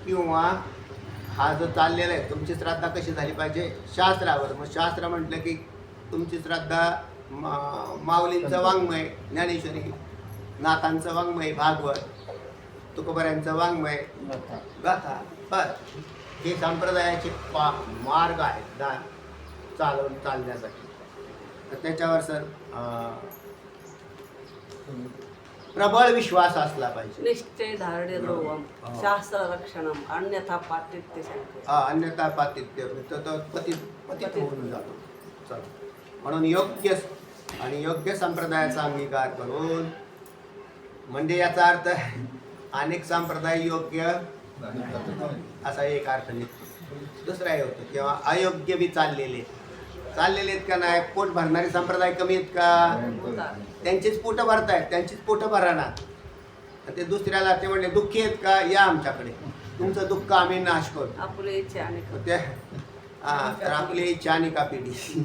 [SPEAKER 1] किंवा हा जो चाललेला आहे, तुमची श्रद्धा कशी झाली पाहिजे? शास्त्रावर. मग शास्त्र म्हटलं की तुमची श्रद्धा माऊलींचं वाङ्मय ज्ञानेश्वरी, नाथांचं वाङ्मय भागवत, तुकोबऱ्यांचं वाङ्मय गाथा, बस हे संप्रदायाचे मार्ग आहेत चालवून चालण्यासाठी. तर त्याच्यावर सर प्रबळ विश्वास असला पाहिजे.
[SPEAKER 4] निश्चय धारणे ध्रुवम शास्त्र रक्षणम अन्यथा पातित्य शंके.
[SPEAKER 1] अन्यथा पातित्य तर पतित होऊन जातो. चला, म्हणून योग्य संप्रदायाचा अंगीकार करून, म्हणजे याचा अर्थ अनेक संप्रदाय योग्य असा एक अर्थ निघतो. दुसरा हे होतं किंवा अयोग्य बी चाललेले आहेत का नाही? पोट भरणारे संप्रदाय कमी आहेत का? त्यांचीच पोटं भरतायत, त्यांचीच पोटं भरणार. ते दुसऱ्याला ते म्हणले दुःखी आहेत का? या आमच्याकडे, तुमचं दुःख आम्ही नाश करू.
[SPEAKER 4] आपले इच्छा आणि
[SPEAKER 1] तर आपली इच्छा आणि का पिढी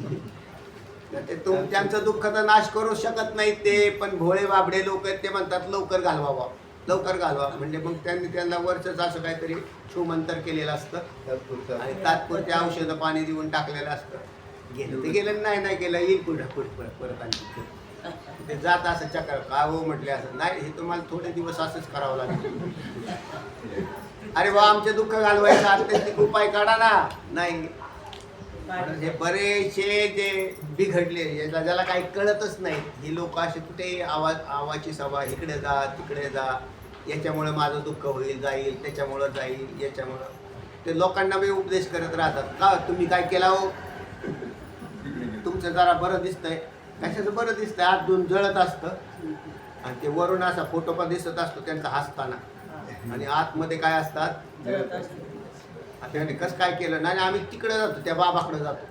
[SPEAKER 1] ते त्यांचं दुःख तर नाश करू शकत नाही ते. पण भोळे बाबडे लोक आहेत, ते म्हणतात लवकर घालवा. म्हणजे मग त्यांना वरचंच असं काहीतरी छूमंतर केलेलं असतं आणि तात्पुरते औषधं पाणी देऊन टाकलेलं असतं. गेलं ते गेलं, नाही केलं, येईल पुढे परत आणखी ते जात असं चक्र का हो म्हटले असं नाही, हे तुम्हाला थोडे दिवस असंच करावं लागेल. अरे बा आमचे दुःख घालवायचं आत्याधिक उपाय काढा ना. नाही, हे बरेचसे जे बिघडले, ज्याला काही कळतच नाही, हे लोक असे कुठे आवाची सभा, इकडे जा तिकडे जा, याच्यामुळे माझं दुःख होईल, जाईल, त्याच्यामुळं जाईल, याच्यामुळं ते लोकांना बी उपदेश करत राहतात. का तुम्ही काय केला हो? तुमचं जरा बरं दिसतंय. कशाचं बरं दिसतंय? आत दोन जळत असतं आणि ते वरून असा फोटो पण दिसत असतो त्यांचा हसताना, आणि आतमध्ये काय असतात? त्याने कसं काय केलं? नाही आम्ही तिकडे जातो, त्या बाबाकडे जातो,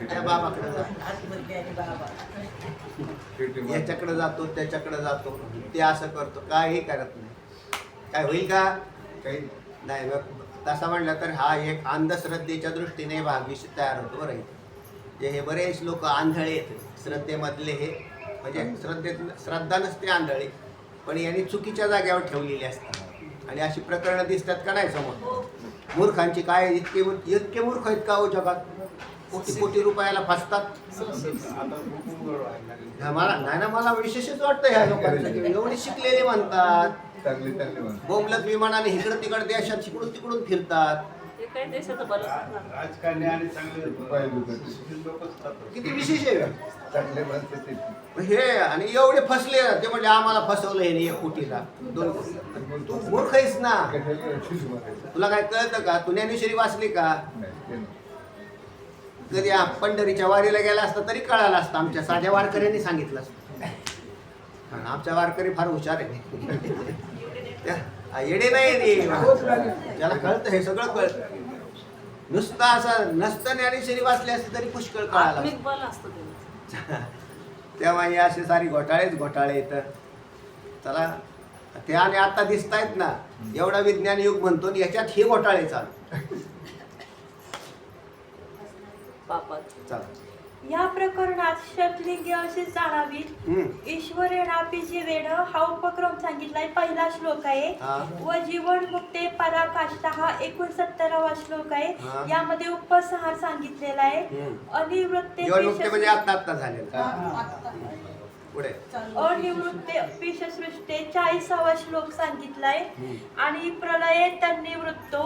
[SPEAKER 1] त्या बाबाकडे जातो, याच्याकडे जातो, त्याच्याकडे जातो, ते असं करतो. काही करत नाही. काय होईल का? काही नाही. तसा म्हणलं तर हा एक अंधश्रद्धेच्या दृष्टीने भाग विषय तयार होतो. बरं, जे हे बरेच लोक आंधळे आहेत श्रद्धेमधले, हे म्हणजे श्रद्धा नसते आंधळे, पण यांनी चुकीच्या जाग्यावर ठेवलेली असतात आणि अशी प्रकरणं दिसतात का नाही समोर. मूर्खांची काय इतके मूर्ख आहेत का हो जगात? कोटी रुपयाला फसतात. मला विशेषच वाटतं ह्या लोकांचं, एवढी शिकलेले म्हणतात, बोंबलत विमानाने इकडं तिकडं देशात तिकडून फिरतात. किती विशेष आहे हे. आणि एवढे फसले ते म्हणजे आम्हाला फसवलं हे 1 कोटीला 2 कोटी. तू मूर्ख आहेस ना. तुला काय कळतं का? तू ज्ञानेश्वरी वाचली का? कधी पंढरीच्या वारीला गेला असता तरी कळालं असतं. आमच्या साध्या वारकऱ्यांनी सांगितलं असतं. आमच्या वारकरी फार हुशार आहे. येडे नाही, त्याला कळतं, हे सगळं कळतं. नुसतं असं नसतं ज्ञानेश्वरी वाचली असते तरी पुष्कळ कळालं. तेव्हा हे असे सारी घोटाळे येतं. चला ते आणि आता दिसत आहेत ना, एवढा विज्ञान युग म्हणतो, याच्यात हे घोटाळे चालू. चला
[SPEAKER 7] या प्रकरणात षटलिंगे असे जाणावीत. ईश्वरेणापी जीवेन हा उपक्रम सांगितलाय, पहिला श्लोक आहे.
[SPEAKER 1] हा.
[SPEAKER 7] व जीवन मुक्ते पराकाष्ठा हा 69वा श्लोक आहे.
[SPEAKER 1] हा.
[SPEAKER 7] यामध्ये उपसंहार सांगितलेला आहे. अनिवृत्ते
[SPEAKER 1] जीवनमुक्ती म्हणजे आत्ता झालेलं. पुढे
[SPEAKER 7] अनिवृत्ते पिशसृष्टे 40वा श्लोक सांगितलाय. आणि प्रलये तन्निवृत्तो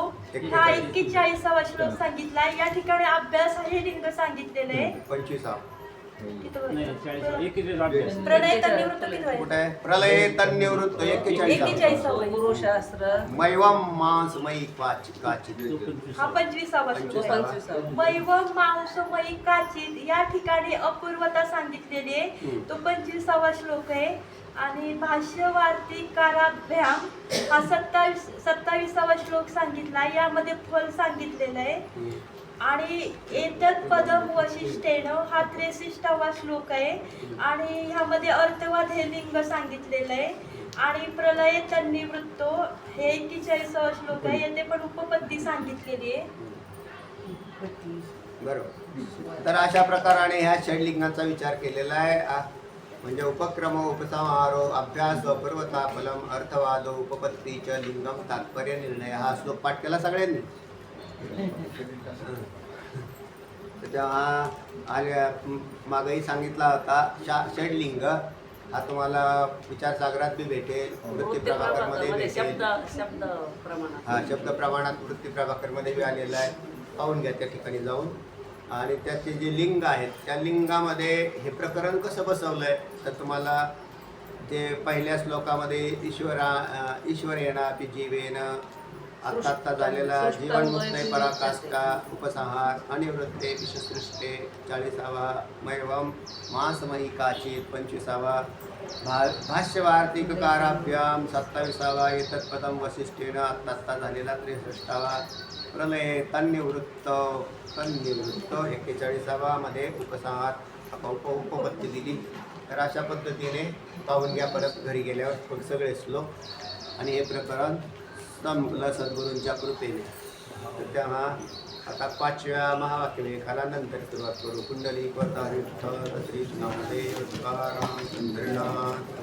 [SPEAKER 7] हा 41वा श्लोक सांगितलाय. या ठिकाणी अभ्यास हे लिंग सांगितलेलं आहे.
[SPEAKER 1] 25.
[SPEAKER 7] प्रलय तन्निवृत्त किती आहे?
[SPEAKER 1] कुठे आहे? प्रलय तन्निवृत्त 41.
[SPEAKER 7] 41वा आहे.
[SPEAKER 4] गुरुशास्त्र
[SPEAKER 1] मैवम मांसमयी काचित
[SPEAKER 7] हा 25वा श्लोक आहे.
[SPEAKER 4] 25वा.
[SPEAKER 7] मैवम मांसमयी काचित या ठिकाणी अपूर्वता सांगितलेली आहे. तो 25वा श्लोक आहे. आणि भाष्य वार्तिकाराभ्याम हा 27वा श्लोक सांगितला. यामध्ये फल सांगितलेलं आहे. आणि एतत् पदम वशिष्ठेन हा 63वा श्लोक आहे. आणि ह्यामध्ये अर्थवाद हे लिंग सांगितलेलं आहे. आणि प्रलय तन्निवृत्तो हे 41वा श्लोक आहे. येथे पण उपपत्ती सांगितलेली आहे.
[SPEAKER 1] बरोबर. तर अशा प्रकाराने ह्या षडलिंगाचा विचार केलेला आहे. म्हणजे उपक्रम उपसंहारो अभ्यास पर्वता फलम अर्थवादो उपपत्तीच लिंगम तात्पर्य निर्णय हा श्लोक पाठ केला सगळ्यांनी. तेव्हा आल्या मागही सांगितला होता षडलिंग हा तुम्हाला विचारसागरात बी भेटेल, वृत्ती प्रभाकरमध्ये भेटेल.
[SPEAKER 4] शब्द प्रमाणात
[SPEAKER 1] हा शब्द प्रमाणात वृत्ती प्रभाकरमध्ये बी आलेला आहे. पाहून घ्या त्या ठिकाणी जाऊन. आणि त्याचे जे लिंग आहेत त्या लिंगामध्ये हे प्रकरण कसं बसवलं आहे तर तुम्हाला ते पहिल्या श्लोकामध्ये ईश्वर येणापी जीवेन आत्ता झालेला जीवनमुक्ते पराकाष्ठा उपसंहार अनिवृत्ते विषसृष्टे 40वा मैवम मांसमयी काचित 25वा भाष्यवार्तिकाराभ्याम 27वा एतत्पदम वशिष्ठेन आत्ता झालेला 63वा प्रलय तन्निवृत्त 41वा मध्ये उपसंहार उपपत्ती दिली. तर अशा पद्धतीने पाहून घ्या परत घरी गेल्यावर सगळे श्लोक. आणि हे प्रकरण संपलं सद्गुरूंच्या कृपेने. तर तेव्हा आता 5व्या महावाक्यलेखाला नंतर सुरुवात करू. कुंडली विठ्ठल श्री नामदेव तुकाराम पंढरीनाथ